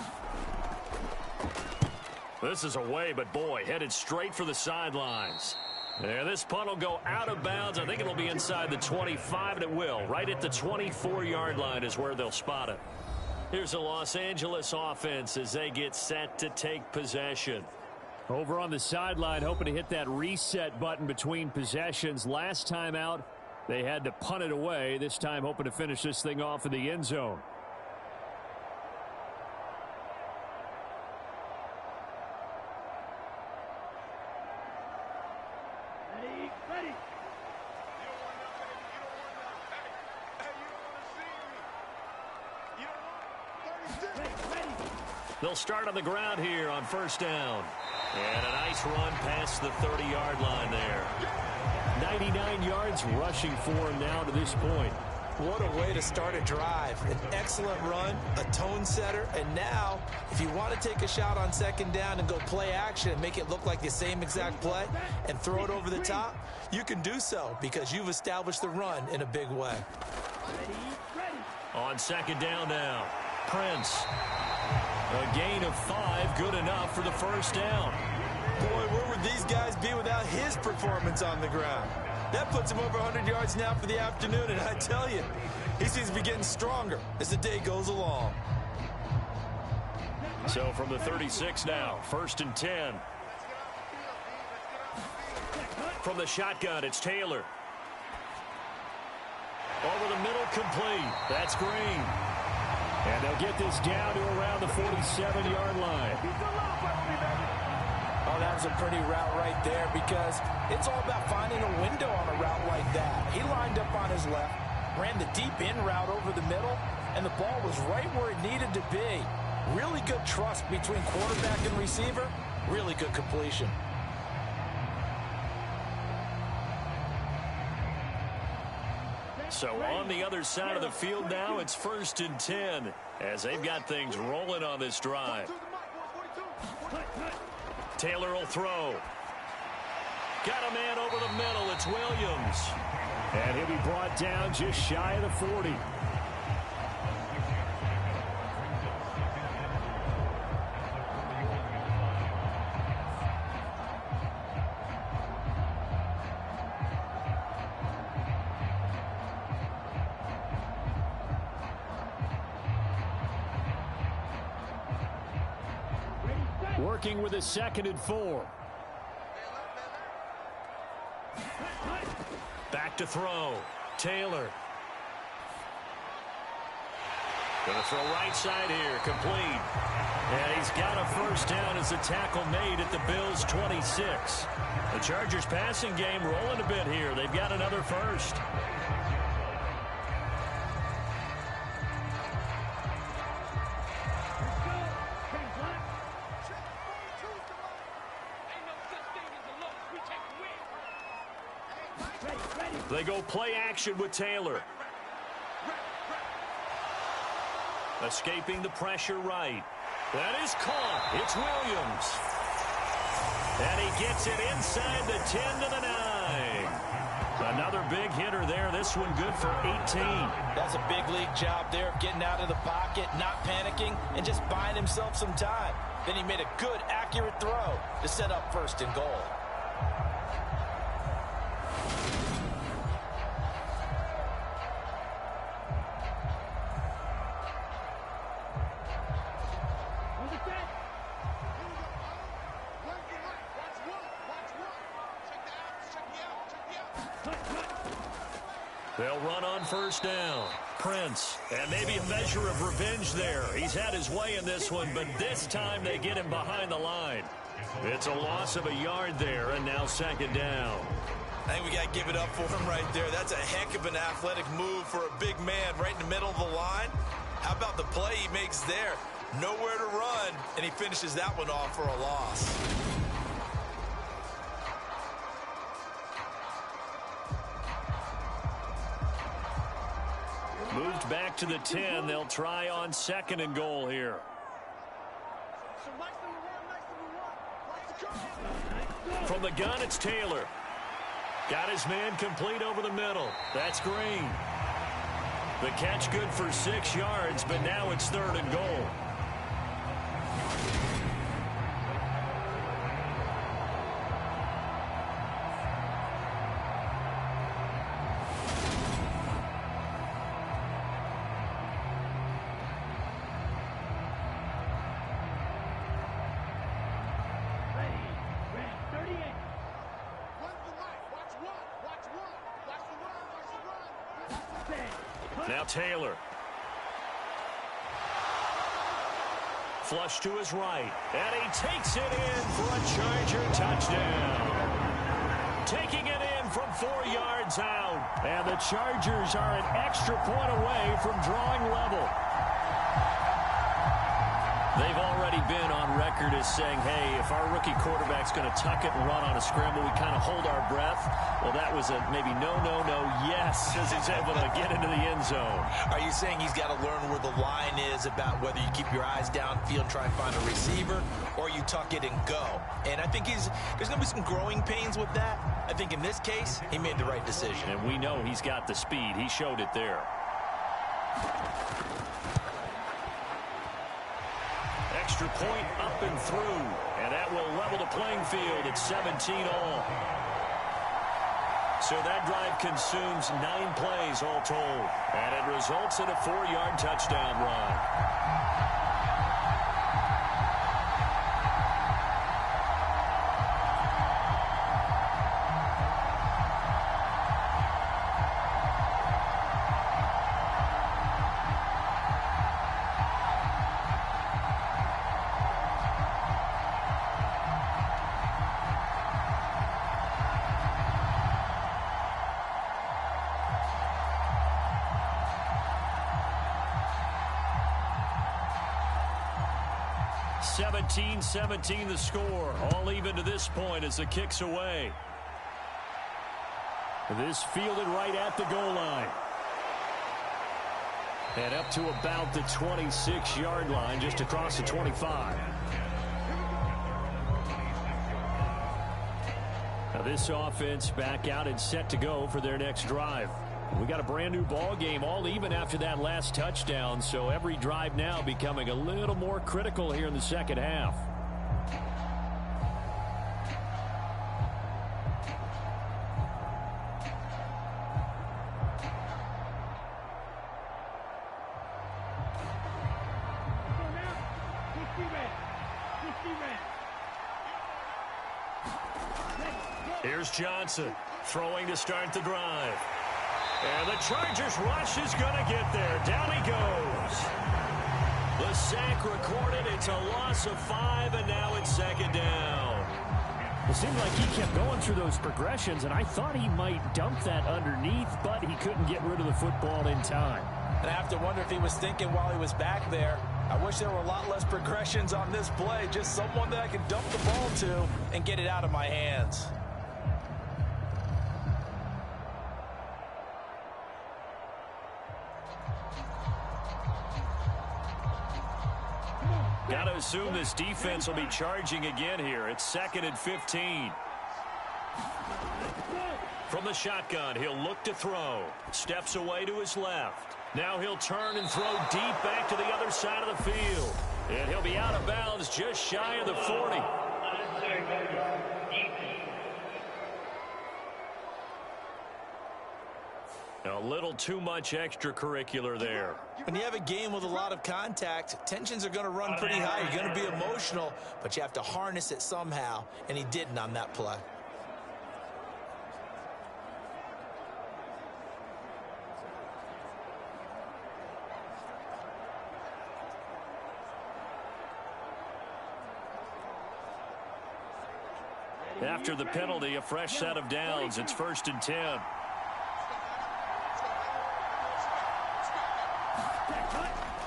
This is away, but boy, headed straight for the sidelines. And this punt will go out of bounds. I think it'll be inside the 25, and it will. Right at the 24-yard line is where they'll spot it. Here's the Los Angeles offense as they get set to take possession. Over on the sideline, hoping to hit that reset button between possessions. Last time out, they had to punt it away. This time hoping to finish this thing off in the end zone. Ready. They'll start on the ground here on first down. And a nice run past the 30-yard line there. 99 yards rushing for him now to this point. What a way to start a drive. An excellent run, a tone setter, and now if you want to take a shot on second down and go play action and make it look like the same exact play and throw it over the top, you can do so because you've established the run in a big way. On second down now, Prince. A gain of 5, good enough for the first down. Boy, where would these guys be without his performance on the ground? That puts him over 100 yards now for the afternoon, and I tell you, he seems to be getting stronger as the day goes along. So from the 36 now, 1st and 10. From the shotgun, it's Taylor. Over the middle, complete. That's Green. And they'll get this down to around the 47-yard line. Oh, that was a pretty route right there because it's all about finding a window on a route like that. He lined up on his left, ran the deep in route over the middle, and the ball was right where it needed to be. Really good trust between quarterback and receiver. Really good completion. So on the other side of the field now, it's 1st and 10 as they've got things rolling on this drive. Taylor will throw. Got a man over the middle. It's Williams. And he'll be brought down just shy of the 40. Working with a 2nd and 4. Back to throw. Taylor. Going to throw right side here. Complete. And he's got a first down as the tackle made at the Bills' 26. The Chargers passing game rolling a bit here. They've got another first. They go play action with Taylor. Escaping the pressure right. That is caught. It's Williams. And he gets it inside the 10 to the 9. Another big hitter there. This one good for 18. That's a big league job there of getting out of the pocket, not panicking, and just buying himself some time. Then he made a good, accurate throw to set up 1st and goal. They'll run on first down. Prince. And maybe a measure of revenge there. He's had his way in this one, but this time they get him behind the line. It's a loss of a yard there, and now second down. I think we got to give it up for him right there. That's a heck of an athletic move for a big man right in the middle of the line. How about the play he makes there? Nowhere to run, and he finishes that one off for a loss. Moved back to the 10. They'll try on second and goal here. From the gun, it's Taylor. Got his man complete over the middle. That's Green. The catch good for 6 yards, but now it's third and goal. Now Taylor. Flush to his right. And he takes it in for a Charger touchdown. Taking it in from 4 yards out. And the Chargers are an extra point away from drawing level. They've already been on record as saying, hey, if our rookie quarterback's going to tuck it and run on a scramble, we kind of hold our breath. Well, that was a maybe no, yes, as he's able to get into the end zone. Are you saying he's got to learn where the line is about whether you keep your eyes downfield and try and find a receiver, or you tuck it and go? And I think there's going to be some growing pains with that. I think in this case, he made the right decision. And we know he's got the speed. He showed it there. Extra point up and through, and that will level the playing field at 17 all. So that drive consumes 9 plays all told, and it results in a 4-yard touchdown run. (17-17) the score. All even to this point as the kick's away. This fielded right at the goal line. And up to about the 26-yard line, just across the 25. Now this offense back out and set to go for their next drive. We got a brand new ball game, all even after that last touchdown, so every drive now becoming a little more critical here in the second half. Here's Johnson throwing to start the drive. And the Chargers rush is going to get there. Down he goes. The sack recorded. It's a loss of 5, and now it's second down. It seemed like he kept going through those progressions, and I thought he might dump that underneath, but he couldn't get rid of the football in time. And I have to wonder if he was thinking while he was back there, I wish there were a lot less progressions on this play. Just someone that I can dump the ball to and get it out of my hands. Got to assume this defense will be charging again here. It's 2nd and 15. From the shotgun, he'll look to throw. Steps away to his left. Now he'll turn and throw deep back to the other side of the field. And he'll be out of bounds just shy of the 40. A little too much extracurricular there. When you have a game with a lot of contact, tensions are going to run pretty high. You're going to be emotional, but you have to harness it somehow, and he didn't on that play. After the penalty, a fresh set of downs. It's 1st and 10.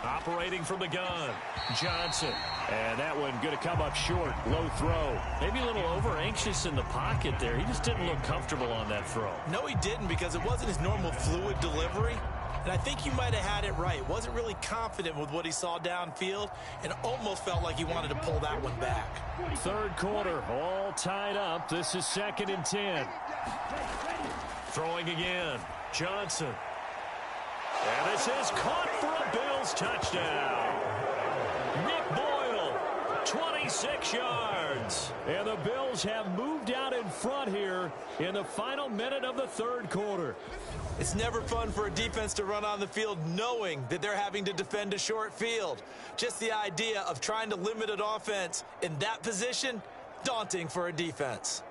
Operating from the gun, Johnson. And that one going to come up short. Low throw. Maybe a little over-anxious in the pocket there. He just didn't look comfortable on that throw. No, he didn't, because it wasn't his normal fluid delivery. And I think you might have had it right. Wasn't really confident with what he saw downfield and almost felt like he wanted to pull that one back. 3rd quarter, all tied up. This is 2nd and 10. Throwing again, Johnson. And this is caught for a Bills touchdown. Nick Boyle, 26 yards. And the Bills have moved out in front here in the final minute of the 3rd quarter. It's never fun for a defense to run on the field knowing that they're having to defend a short field. Just the idea of trying to limit an offense in that position, daunting for a defense.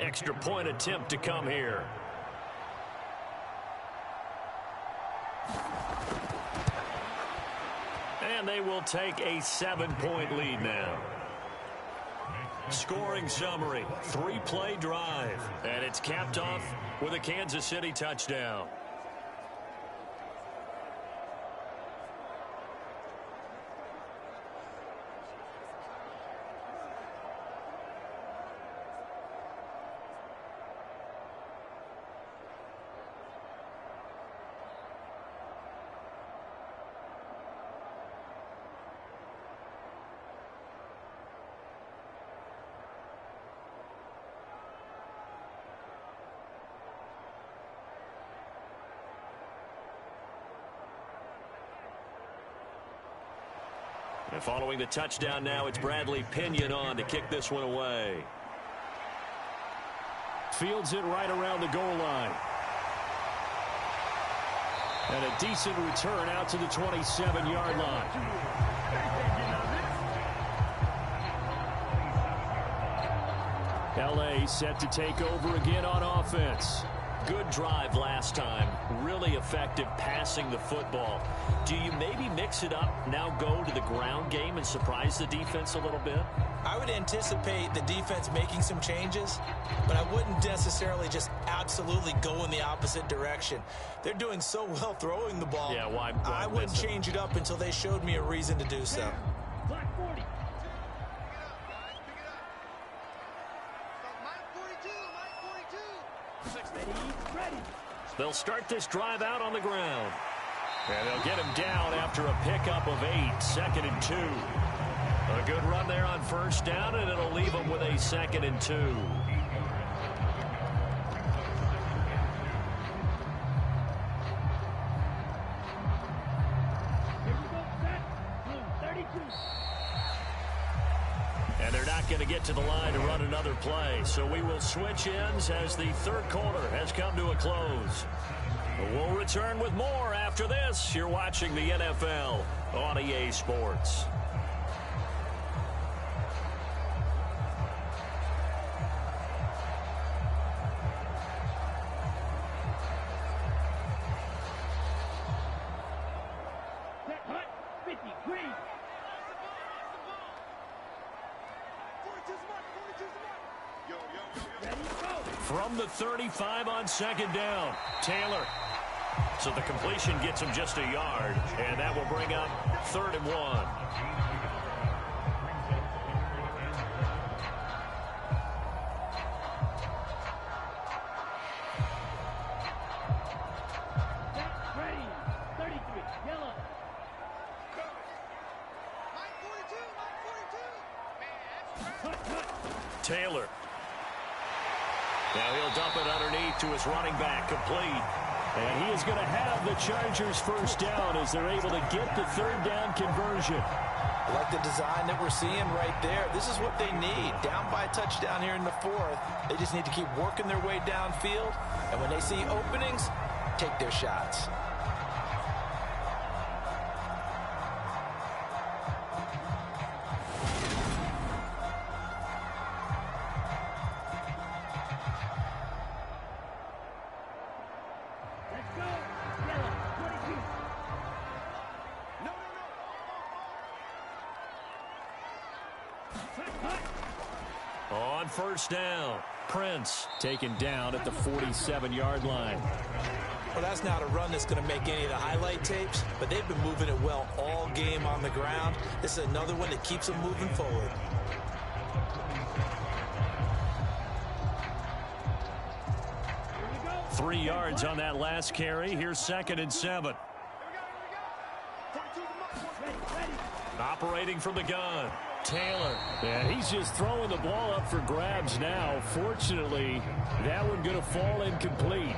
Extra point attempt to come here. And they will take a 7-point lead now. Scoring summary, 3-play drive. And it's capped off with a Kansas City touchdown. And following the touchdown now, it's Bradley Pinion on to kick this one away. Fields it right around the goal line. And a decent return out to the 27-yard line. LA set to take over again on offense. Good drive last time. Really effective passing the football. Do you maybe mix it up, now go to the ground game and surprise the defense a little bit? I would anticipate the defense making some changes, but I wouldn't necessarily just absolutely go in the opposite direction. They're doing so well throwing the ball. Yeah, why I wouldn't change it up until they showed me a reason to do so. They'll start this drive out on the ground. And they'll get him down after a pickup of 8, 2nd and 2. A good run there on 1st down, and it'll leave them with a 2nd and 2. And they're not going to get to the line to run another play. So we will switch ends as the 3rd quarter has come to a close. We'll return with more after this. You're watching the NFL on EA Sports. From the 35 on 2nd down, Taylor. So the completion gets him just a yard, and that will bring up 3rd and 1. Taylor. Now he'll dump it underneath to his running back, complete. And he is going to have the Chargers 1st down as they're able to get the 3rd down conversion. I like the design that we're seeing right there. This is what they need. Down by a touchdown here in the 4th. They just need to keep working their way downfield. And when they see openings, take their shots. on first down. Prince taken down at the 47-yard line. Well, that's not a run that's going to make any of the highlight tapes, but they've been moving it well all game on the ground. This is another one that keeps them moving forward. Go. 3 yards on that last carry. Here's 2nd and 7. Operating from the gun. Taylor. And he's just throwing the ball up for grabs now. Fortunately, that one going to fall incomplete.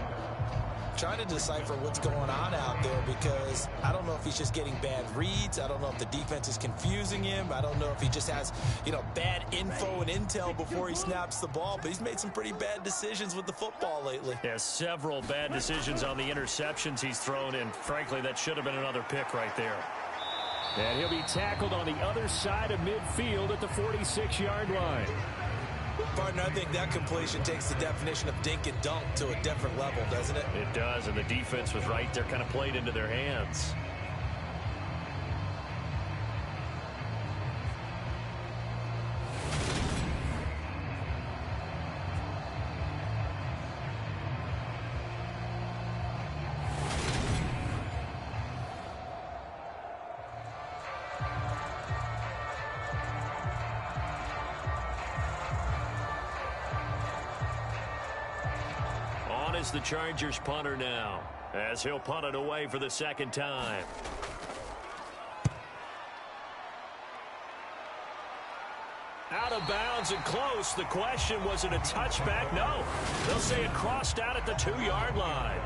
Trying to decipher what's going on out there because I don't know if he's just getting bad reads. I don't know if the defense is confusing him. I don't know if he just has, bad info and intel before he snaps the ball. But he's made some pretty bad decisions with the football lately. Yeah, several bad decisions on the interceptions he's thrown, and frankly, that should have been another pick right there. And he'll be tackled on the other side of midfield at the 46-yard line. Partner, I think that completion takes the definition of dink and dunk to a different level, doesn't it? It does, and the defense was right there, kind of played into their hands. Is the Chargers punter now, as he'll punt it away for the 2nd time. Out of bounds and close. The question, was it a touchback? No. They'll say it crossed out at the 2-yard line.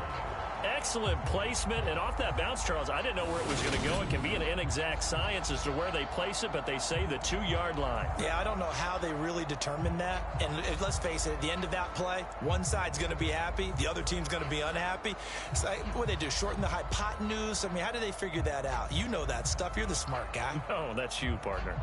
Excellent placement, and off that bounce, Charles, I didn't know where it was going to go. It can be an inexact science as to where they place it, but they say the 2-yard line. Yeah, I don't know how they really determined that. And let's face it, at the end of that play, one side's going to be happy, the other team's going to be unhappy. It's like, what they do, shorten the hypotenuse? I mean, how do they figure that out? You know that stuff. You're the smart guy. No, that's you, partner.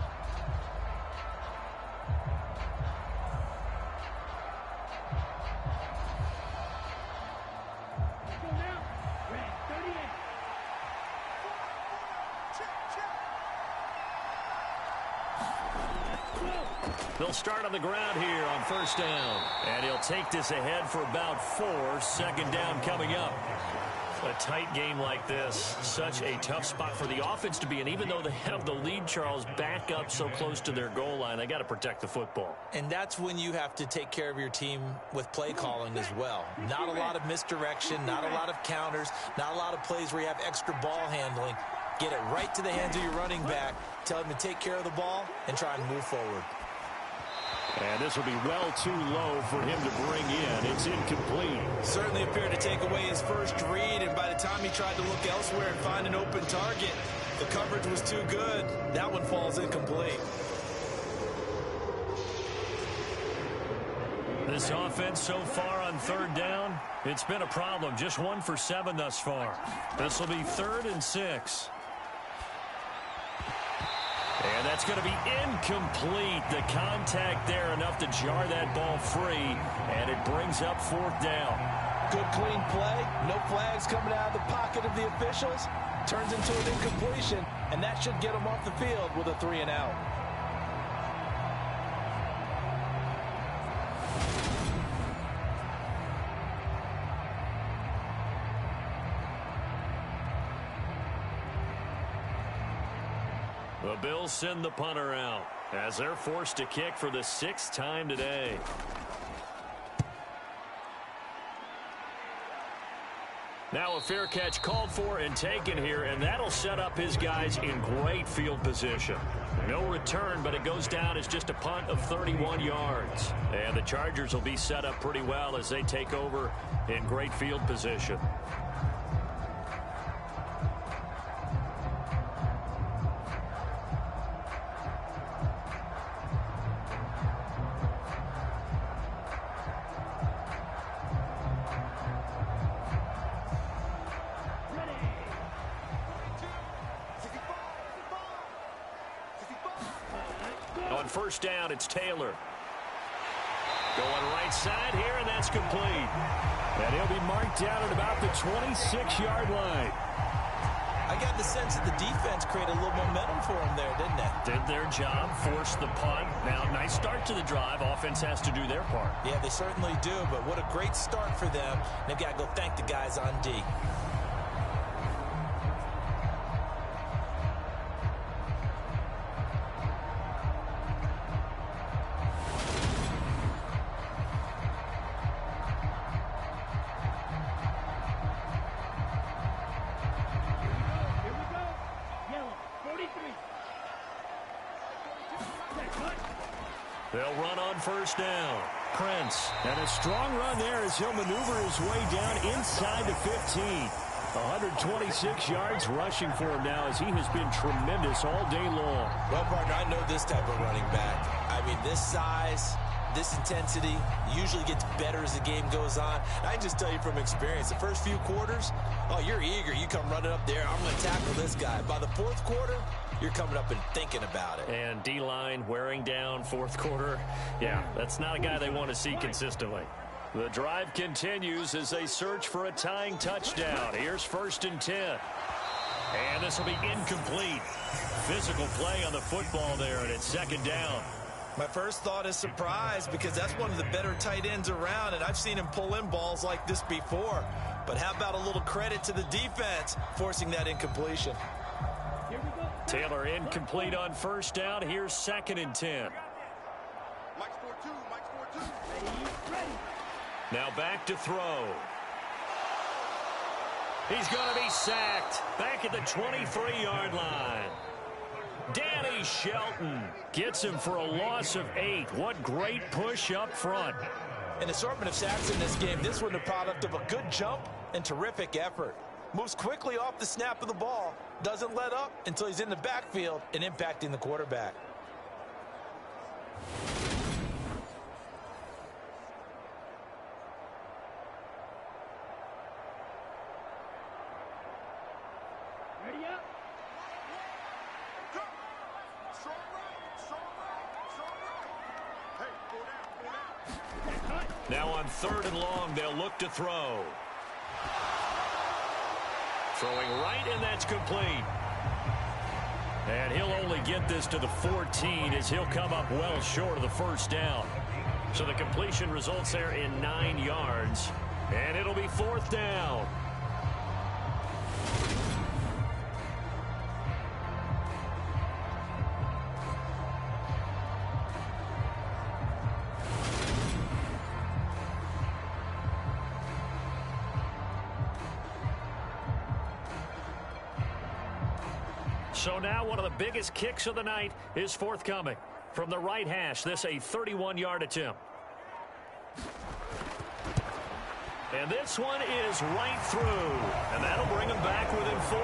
They'll start on the ground here on first down. And he'll take this ahead for about 4. 2nd down coming up. A tight game like this, such a tough spot for the offense to be in. Even though they have the lead, Charles, back up so close to their goal line, they got to protect the football. And that's when you have to take care of your team with play calling as well. Not a lot of misdirection, not a lot of counters, not a lot of plays where you have extra ball handling. Get it right to the hands of your running back. Tell him to take care of the ball and try and move forward. And this will be well too low for him to bring in. It's incomplete. Certainly appeared to take away his first read, and by the time he tried to look elsewhere and find an open target, the coverage was too good. That one falls incomplete. This offense so far on 3rd down, it's been a problem. Just 1 for 7 thus far. This will be 3rd and 6. And that's going to be incomplete. The contact there enough to jar that ball free, and it brings up 4th down. Good clean play. No flags coming out of the pocket of the officials. Turns into an incompletion, and that should get them off the field with a 3-and-out. The Bills send the punter out as they're forced to kick for the 6th time today. Now a fair catch called for and taken here, and that'll set up his guys in great field position. No return, but it goes down as just a punt of 31 yards. And the Chargers will be set up pretty well as they take over in great field position. On first down, it's Taylor. Going right side here, and that's complete. And he'll be marked down at about the 26-yard line. I got the sense that the defense created a little momentum for them there, didn't they? Did their job, forced the punt. Now, nice start to the drive. Offense has to do their part. Yeah, they certainly do, but what a great start for them. They've got to go thank the guys on D. They'll run on first down. Prince, and a strong run there as he'll maneuver his way down inside the 15. 126 yards rushing for him now as he has been tremendous all day long. Well, partner, I know this type of running back. I mean, this size, this intensity usually gets better as the game goes on. I can just tell you from experience, the first few quarters, oh, you're eager. You come running up there, I'm going to tackle this guy. By the fourth quarter, you're coming up and thinking about it. And D-line wearing down fourth quarter. Yeah, that's not a guy they want to see consistently. The drive continues as they search for a tying touchdown. Here's 1st and 10. And this will be incomplete. Physical play on the football there, and it's 2nd down. My first thought is surprise because that's one of the better tight ends around, and I've seen him pull in balls like this before. But how about a little credit to the defense forcing that incompletion? Taylor incomplete on 1st down. Here's 2nd and 10. Mike's 4-2. Mike's 4-2. Now back to throw. He's going to be sacked back at the 23-yard line. Danny Shelton gets him for a loss of 8. What great push up front. An assortment of sacks in this game. This one a product of a good jump and terrific effort. Moves quickly off the snap of the ball. Doesn't let up until he's in the backfield and impacting the quarterback. Ready up. Strong right. Strong right. Strong right. Hey, go down. Now on 3rd and long, they'll look to throw. Throwing right, and that's complete. And he'll only get this to the 14 as he'll come up well short of the 1st down. So the completion results there in 9 yards. And it'll be 4th down. So now one of the biggest kicks of the night is forthcoming. From the right hash, this a 31-yard attempt. And this one is right through. And that'll bring him back within 4.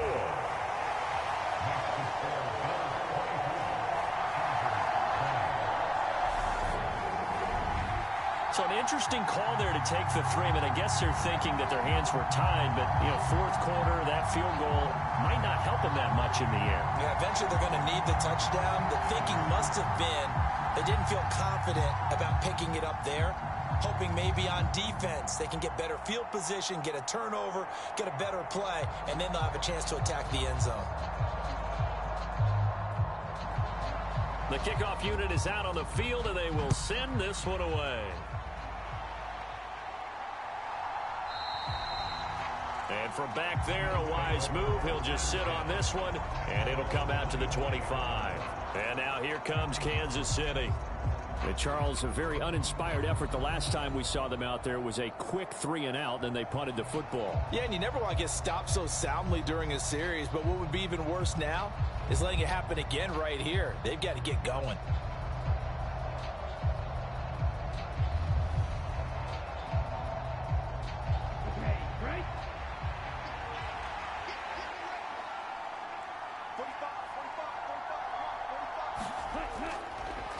So an interesting call there to take the 3. I guess they're thinking that their hands were tied, but, you know, 4th quarter, that field goal might not help them that much in the end. Yeah, eventually they're going to need the touchdown. The thinking must have been they didn't feel confident about picking it up there, hoping maybe on defense they can get better field position, get a turnover, get a better play, and then they'll have a chance to attack the end zone. The kickoff unit is out on the field, and they will send this one away. And from back there, a wise move. He'll just sit on this one, and it'll come out to the 25. And now here comes Kansas City. And Charles, a very uninspired effort. The last time we saw them out there was a quick 3 and out, then they punted the football. Yeah, and you never want to get stopped so soundly during a series, but what would be even worse now is letting it happen again right here. They've got to get going.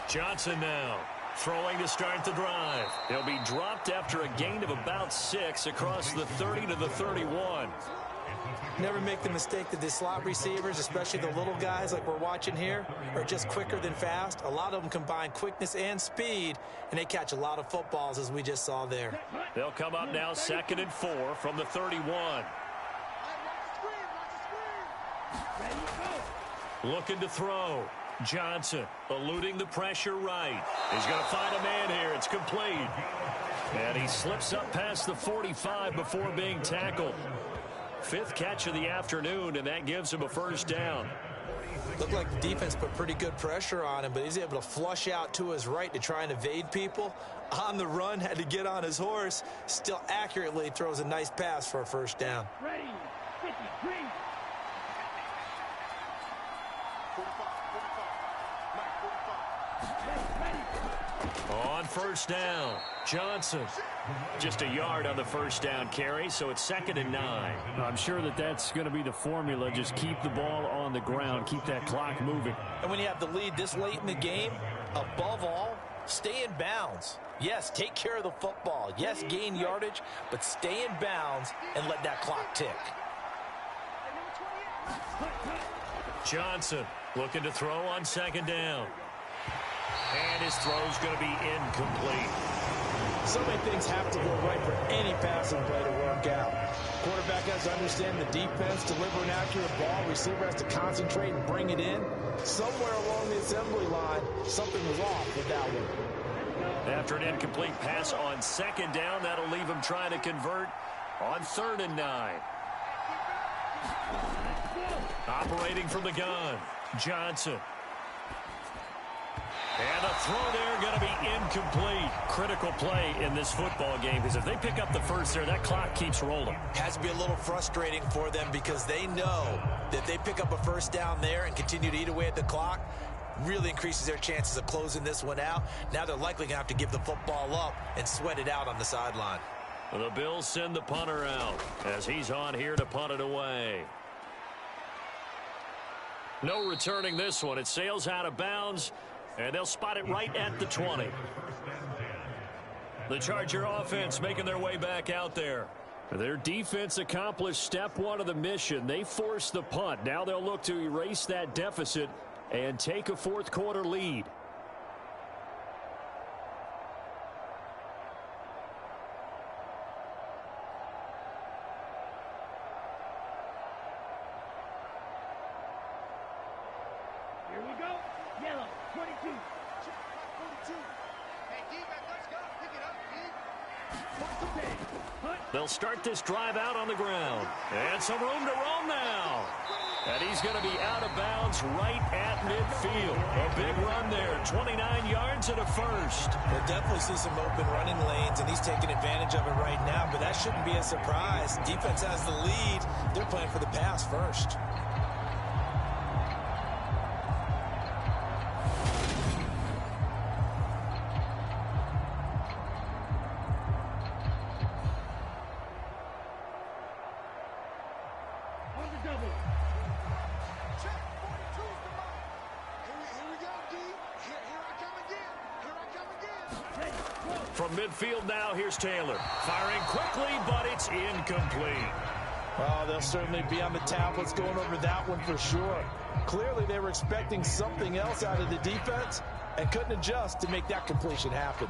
Johnson now throwing to start the drive. He'll be dropped after a gain of about 6 across the 30 to the 31. Never make the mistake that the slot receivers, especially the little guys like we're watching here, are just quicker than fast. A lot of them combine quickness and speed, and they catch a lot of footballs as we just saw there. They'll come up now 2nd and 4 from the 31. Looking to throw. Johnson eluding the pressure right. He's going to find a man here. It's complete. And he slips up past the 45 before being tackled. 5th catch of the afternoon, and that gives him a first down. Looked like the defense put pretty good pressure on him, but he's able to flush out to his right to try and evade people. On the run, had to get on his horse. Still accurately throws a nice pass for a first down. Ready, 53. 45, Mike, 45. On first down, Johnson. Just a yard on the first down carry, so it's 2nd and 9. I'm sure that that's going to be the formula. Just keep the ball on the ground. Keep that clock moving. And when you have the lead this late in the game, above all, stay in bounds. Yes, take care of the football. Yes, gain yardage, but stay in bounds and let that clock tick. Johnson looking to throw on 2nd down. And his throw's going to be incomplete. So many things have to go right for any passing play to work out. Quarterback has to understand the defense, deliver an accurate ball. Receiver has to concentrate and bring it in. Somewhere along the assembly line, something was off with that one. After an incomplete pass on 2nd down, that'll leave him trying to convert on 3rd and 9. Operating from the gun, Johnson. And the throw there going to be incomplete. Critical play in this football game, because if they pick up the first there, that clock keeps rolling. Has to be a little frustrating for them because they know that if they pick up a first down there and continue to eat away at the clock, really increases their chances of closing this one out. Now they're likely going to have to give the football up and sweat it out on the sideline. The Bills send the punter out as he's on here to punt it away. No returning this one. It sails out of bounds. And they'll spot it right at the 20. The Charger offense making their way back out there. Their defense accomplished step 1 of the mission. They forced the punt. Now they'll look to erase that deficit and take a 4th quarter lead. Here we go. Yellow, 22. Check, 42. Hey, D-back, let's go. Pick it up, D. They'll start this drive out on the ground. And some room to roam now. And he's going to be out of bounds right at midfield. A big run there, 29 yards and a first. We'll definitely see some open running lanes, and he's taking advantage of it right now, but that shouldn't be a surprise. Defense has the lead. They're playing for the pass first. From midfield now, here's Taylor. Firing quickly, but it's incomplete. Oh, they'll certainly be on the tablets going over that one for sure. Clearly, they were expecting something else out of the defense and couldn't adjust to make that completion happen.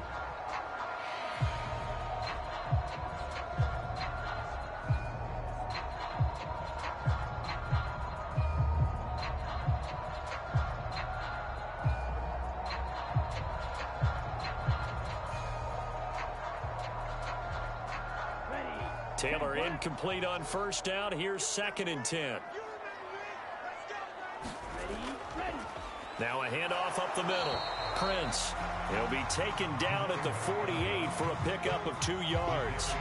Taylor incomplete on first down. Here's 2nd and 10. Now a handoff up the middle. Prince. He'll be taken down at the 48 for a pickup of 2 yards.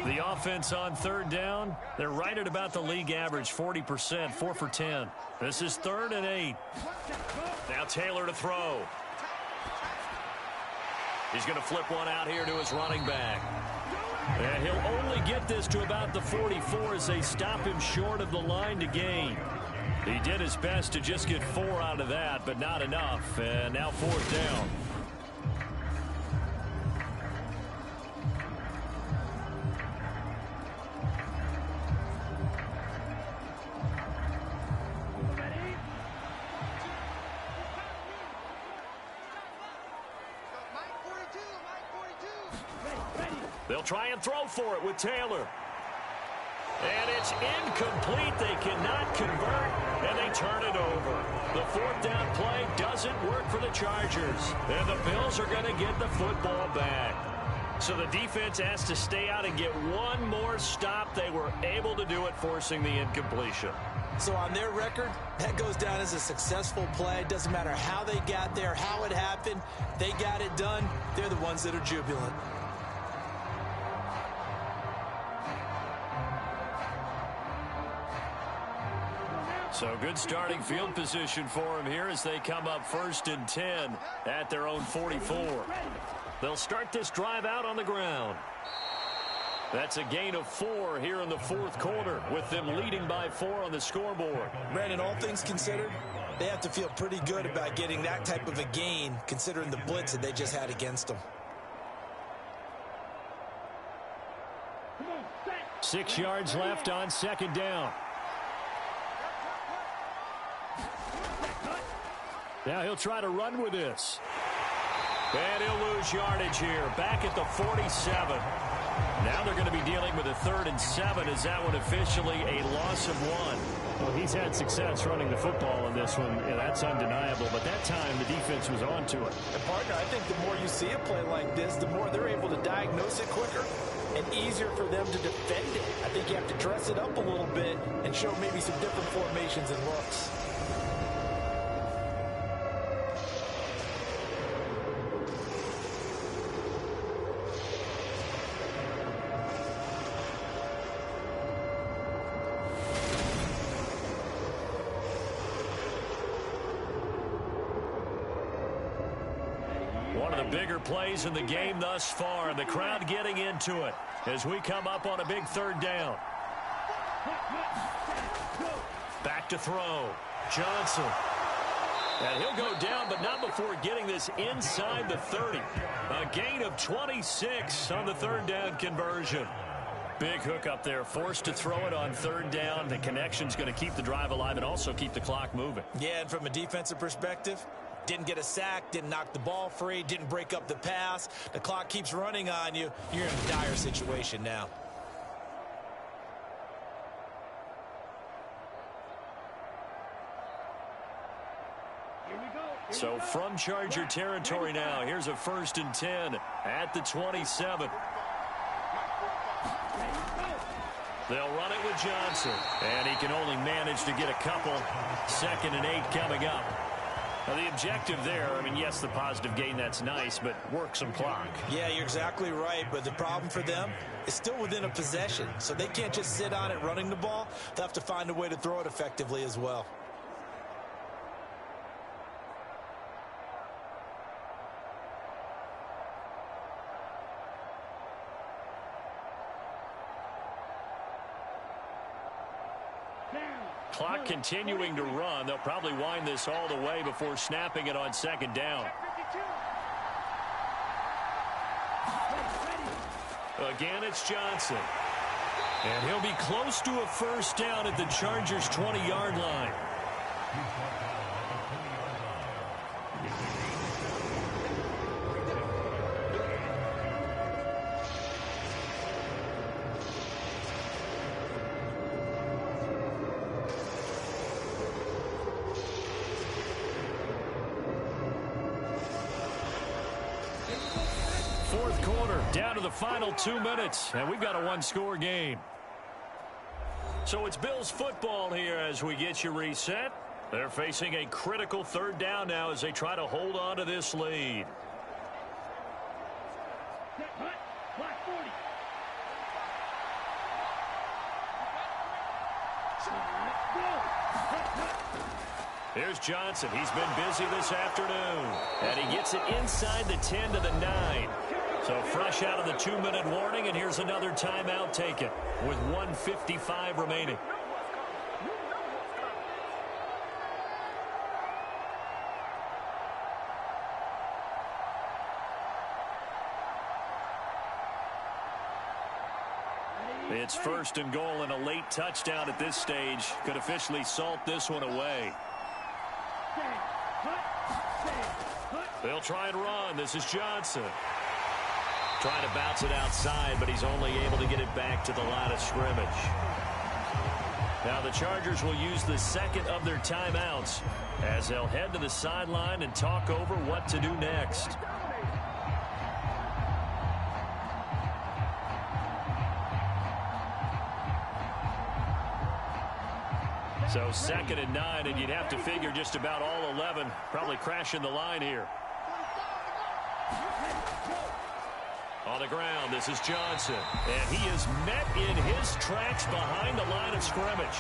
The offense on 3rd down, they're right at about the league average, 40%, 4 for 10. This is 3rd and 8. Now Taylor to throw. He's going to flip one out here to his running back. And he'll only get this to about the 44 as they stop him short of the line to gain. He did his best to just get 4 out of that, but not enough. And now 4th down. They'll try and throw for it with Taylor. And it's incomplete. They cannot convert, and they turn it over. The fourth down play doesn't work for the Chargers. And the Bills are going to get the football back. So the defense has to stay out and get one more stop. They were able to do it, forcing the incompletion. So on their record, that goes down as a successful play. It doesn't matter how they got there, how it happened. They got it done. They're the ones that are jubilant. So good starting field position for them here as they come up 1st and 10 at their own 44. They'll start this drive out on the ground. That's a gain of 4 here in the fourth quarter, with them leading by 4 on the scoreboard. Brandon, all things considered, they have to feel pretty good about getting that type of a gain, considering the blitz that they just had against them. 6 yards left on 2nd down. Now he'll try to run with this. And he'll lose yardage here. Back at the 47. Now they're going to be dealing with a 3rd and 7. Is that one officially a loss of 1? Well, he's had success running the football in this one. Yeah, that's undeniable. But that time, the defense was on to it. And, partner, I think the more you see a play like this, the more they're able to diagnose it quicker and easier for them to defend it. I think you have to dress it up a little bit and show maybe some different formations and looks. One of the bigger plays in the game thus far, and the crowd getting into it as we come up on a big 3rd down. Back to throw. Johnson. And he'll go down, but not before getting this inside the 30. A gain of 26 on the 3rd down conversion. Big hook up there, forced to throw it on 3rd down. The connection's going to keep the drive alive and also keep the clock moving. Yeah, and from a defensive perspective, didn't get a sack, didn't knock the ball free, didn't break up the pass. The clock keeps running on you. You're in a dire situation now. So from Charger territory now, here's a 1st and 10 at the 27. They'll run it with Johnson. And he can only manage to get a couple. 2nd and 8 coming up. Now, the objective there, I mean, yes, the positive gain, that's nice, but work some clock. Yeah, you're exactly right, but the problem for them is still within a possession, so they can't just sit on it running the ball. They'll have to find a way to throw it effectively as well. Clock continuing to run. They'll probably wind this all the way before snapping it on 2nd down. Again, it's Johnson. And he'll be close to a 1st down at the Chargers' 20-yard line. Fourth quarter, down to the final 2 minutes, and we've got a 1-score game. So it's Bills football here as we get you reset. They're facing a critical 3rd down now as they try to hold on to this lead. Here's Johnson. He's been busy this afternoon. And he gets it inside the 10 to the 9. So fresh out of the 2-minute warning, and here's another timeout taken with 1:55 remaining. It's 1st and goal, and a late touchdown at this stage could officially salt this one away. They'll try and run. This is Johnson. Trying to bounce it outside, but he's only able to get it back to the line of scrimmage. Now the Chargers will use the second of their timeouts as they'll head to the sideline and talk over what to do next. So 2nd and 9, and you'd have to figure just about all 11 probably crashing the line here. On the ground, this is Johnson. And he is met in his tracks behind the line of scrimmage.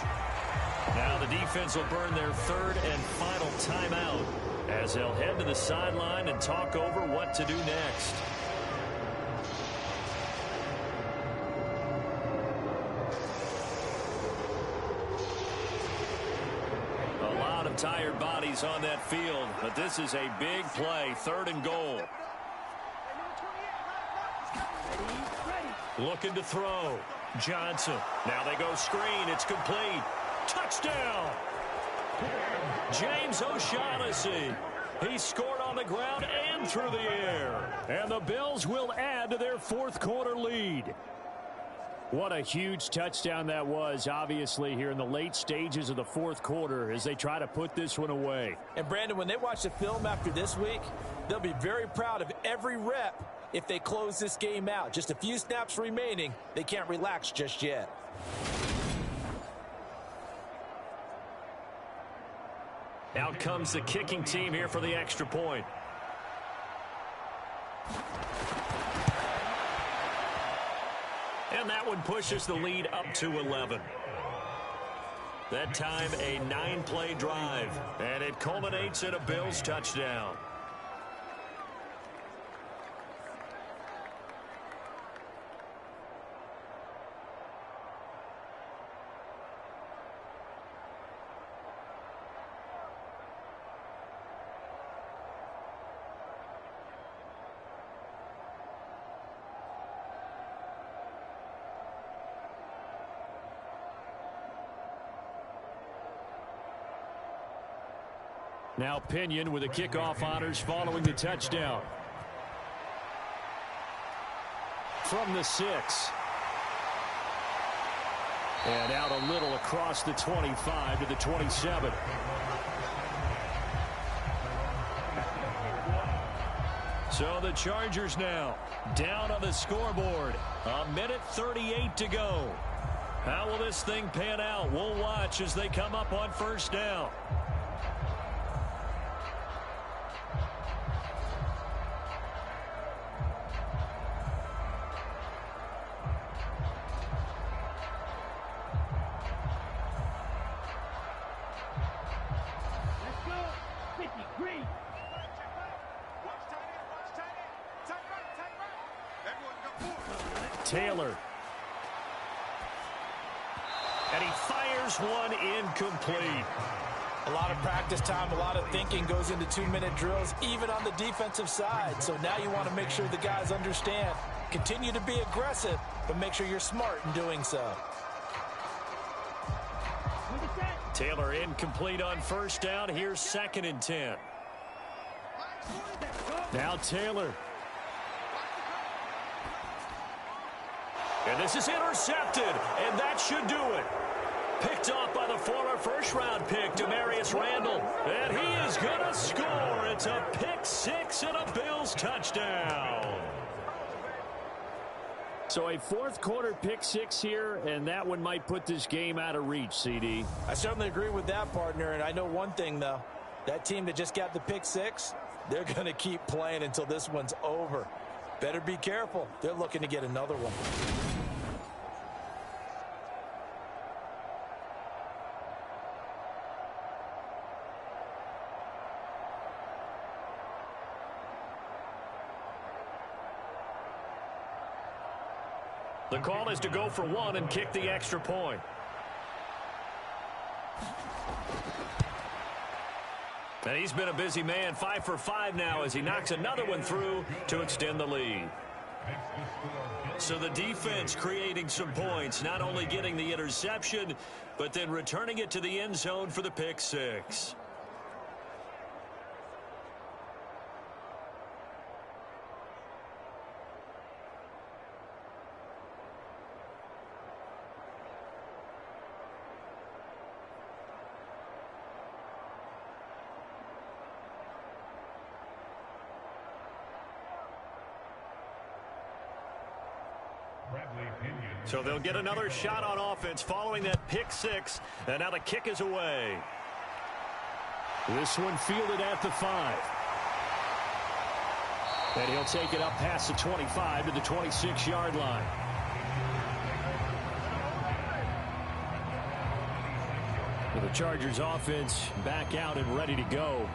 Now the defense will burn their 3rd and final timeout as they'll head to the sideline and talk over what to do next. A lot of tired bodies on that field, but this is a big play, 3rd and goal. Looking to throw. Johnson. Now they go screen. It's complete. Touchdown. James O'Shaughnessy. He scored on the ground and through the air. And the Bills will add to their 4th quarter lead. What a huge touchdown that was, obviously, here in the late stages of the 4th quarter as they try to put this one away. And, Brandon, when they watch the film after this week, they'll be very proud of every rep if they close this game out. Just a few snaps remaining. They can't relax just yet. Out comes the kicking team here for the extra point. And that one pushes the lead up to 11. That time a 9-play drive. And it culminates in a Bills touchdown. Now Pinion with the kickoff honors following the touchdown. From the 6. And out a little across the 25 to the 27. So the Chargers now down on the scoreboard. 1:38 to go. How will this thing pan out? We'll watch as they come up on 1st down. Taylor. And he fires one incomplete. A lot of practice time, a lot of thinking goes into 2-minute drills, even on the defensive side. So now you want to make sure the guys understand. Continue to be aggressive, but make sure you're smart in doing so. Taylor incomplete on 1st down. Here's 2nd and 10. Now Taylor. And this is intercepted, and that should do it. Picked off by the former 1st-round pick, Demarius Randall. And he is going to score. It's a pick-6 and a Bills touchdown. So a 4th quarter pick-6 here, and that one might put this game out of reach, CD. I certainly agree with that, partner. And I know one thing, though. That team that just got the pick-6, they're going to keep playing until this one's over. Better be careful. They're looking to get another one. The call is to go for 1 and kick the extra point. And he's been a busy man, 5 for 5 now as he knocks another one through to extend the lead. So the defense creating some points, not only getting the interception, but then returning it to the end zone for the pick-6. So they'll get another shot on offense following that pick six. And now the kick is away. This one fielded at the 5. And he'll take it up past the 25 to the 26-yard line. The Chargers offense back out and ready to go.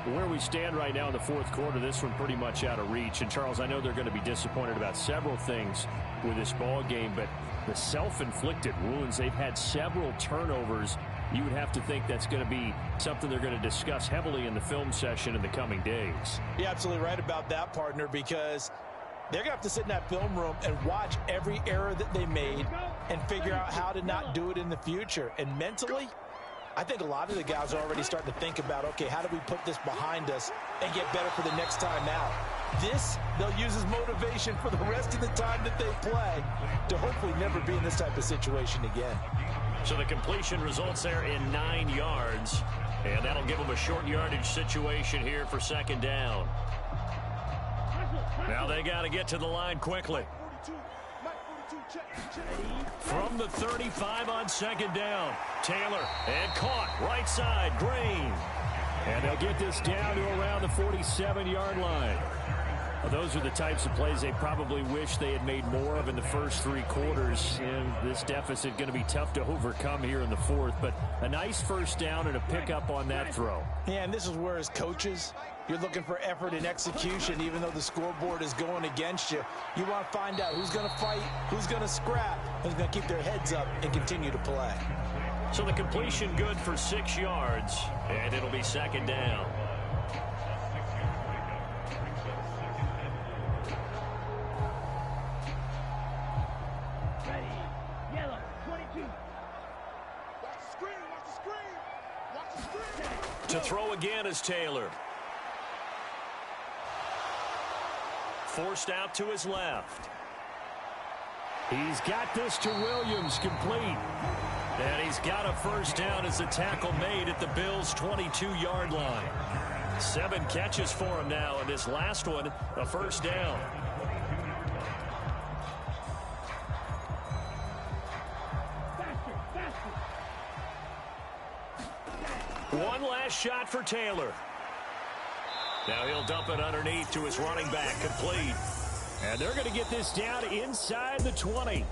Where we stand right now in the fourth quarter, this one pretty much out of reach. And, Charles, I know they're going to be disappointed about several things with this ball game, but the self-inflicted wounds, they've had several turnovers. You would have to think that's going to be something they're going to discuss heavily in the film session in the coming days. You're absolutely right about that, partner, because they're going to have to sit in that film room and watch every error that they made and figure out how to not do it in the future. And mentally, I think a lot of the guys are already starting to think about, okay, how do we put this behind us and get better for the next time out? This, they'll use as motivation for the rest of the time that they play to hopefully never be in this type of situation again. So the completion results there in 9 yards, and that'll give them a short yardage situation here for second down. Now they got to get to the line quickly. From the 35 on second down, Taylor, and caught right side, Green. And they'll get this down to around the 47-yard line. Well, those are the types of plays they probably wish they had made more of in the first 3 quarters. And this deficit going to be tough to overcome here in the fourth. But a nice first down and a pickup on that throw. Yeah, and this is where, as coaches, you're looking for effort and execution. Even though the scoreboard is going against you, you want to find out who's going to fight, who's going to scrap, who's going to keep their heads up and continue to play. So the completion good for 6 yards, and it'll be second down. To throw again is Taylor. Forced out to his left. He's got this to Williams, complete. And he's got a first down as the tackle made at the Bills' 22-yard line. 7 catches for him now, and this last one, a first down. One last shot for Taylor. Now he'll dump it underneath to his running back, complete. And they're going to get this down inside the 20.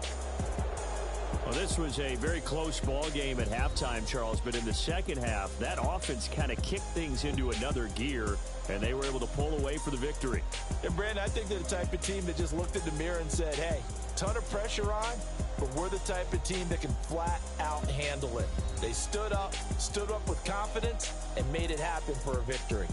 Well, this was a very close ball game at halftime, Charles, but in the second half, that offense kind of kicked things into another gear, and they were able to pull away for the victory. And, Brandon, I think they're the type of team that just looked in the mirror and said, hey, ton of pressure on, but we're the type of team that can flat out handle it. They stood up with confidence, and made it happen for a victory.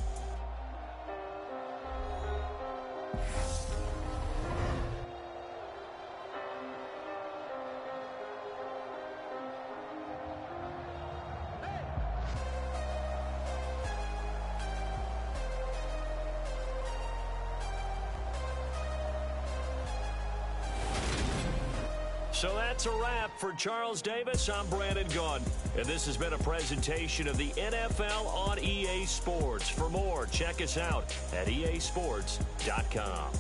So that's a wrap for Charles Davis. I'm Brandon Gunn, and this has been a presentation of the NFL on EA Sports. For more, check us out at easports.com.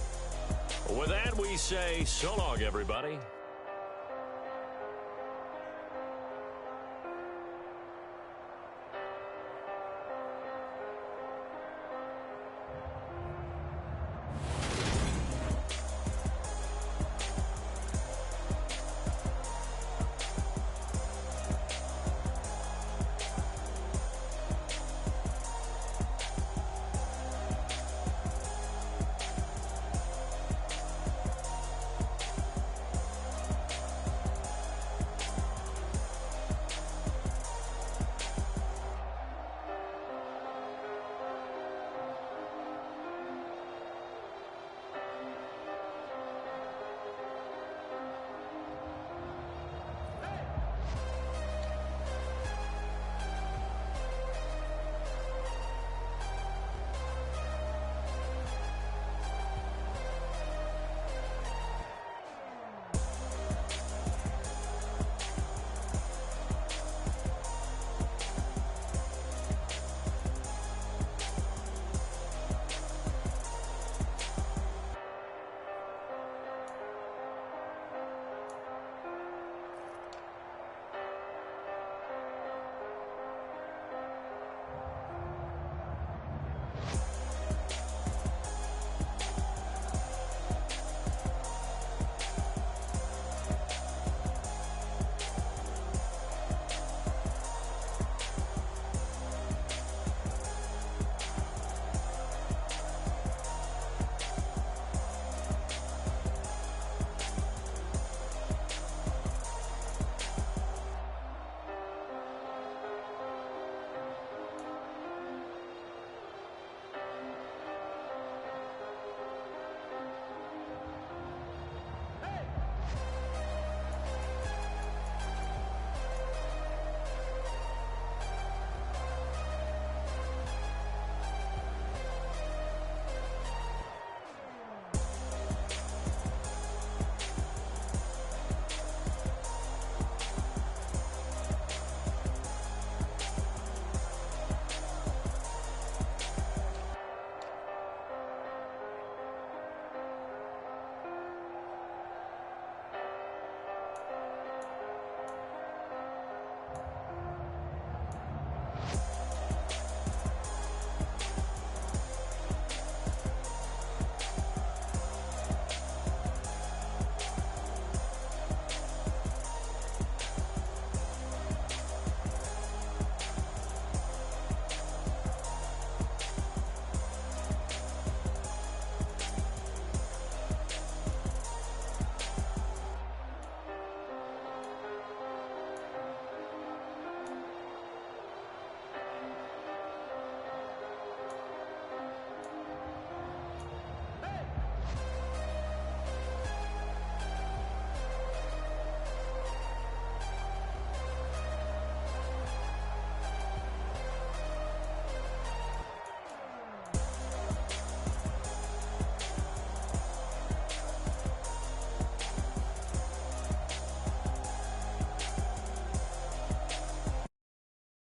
With that, we say so long, everybody.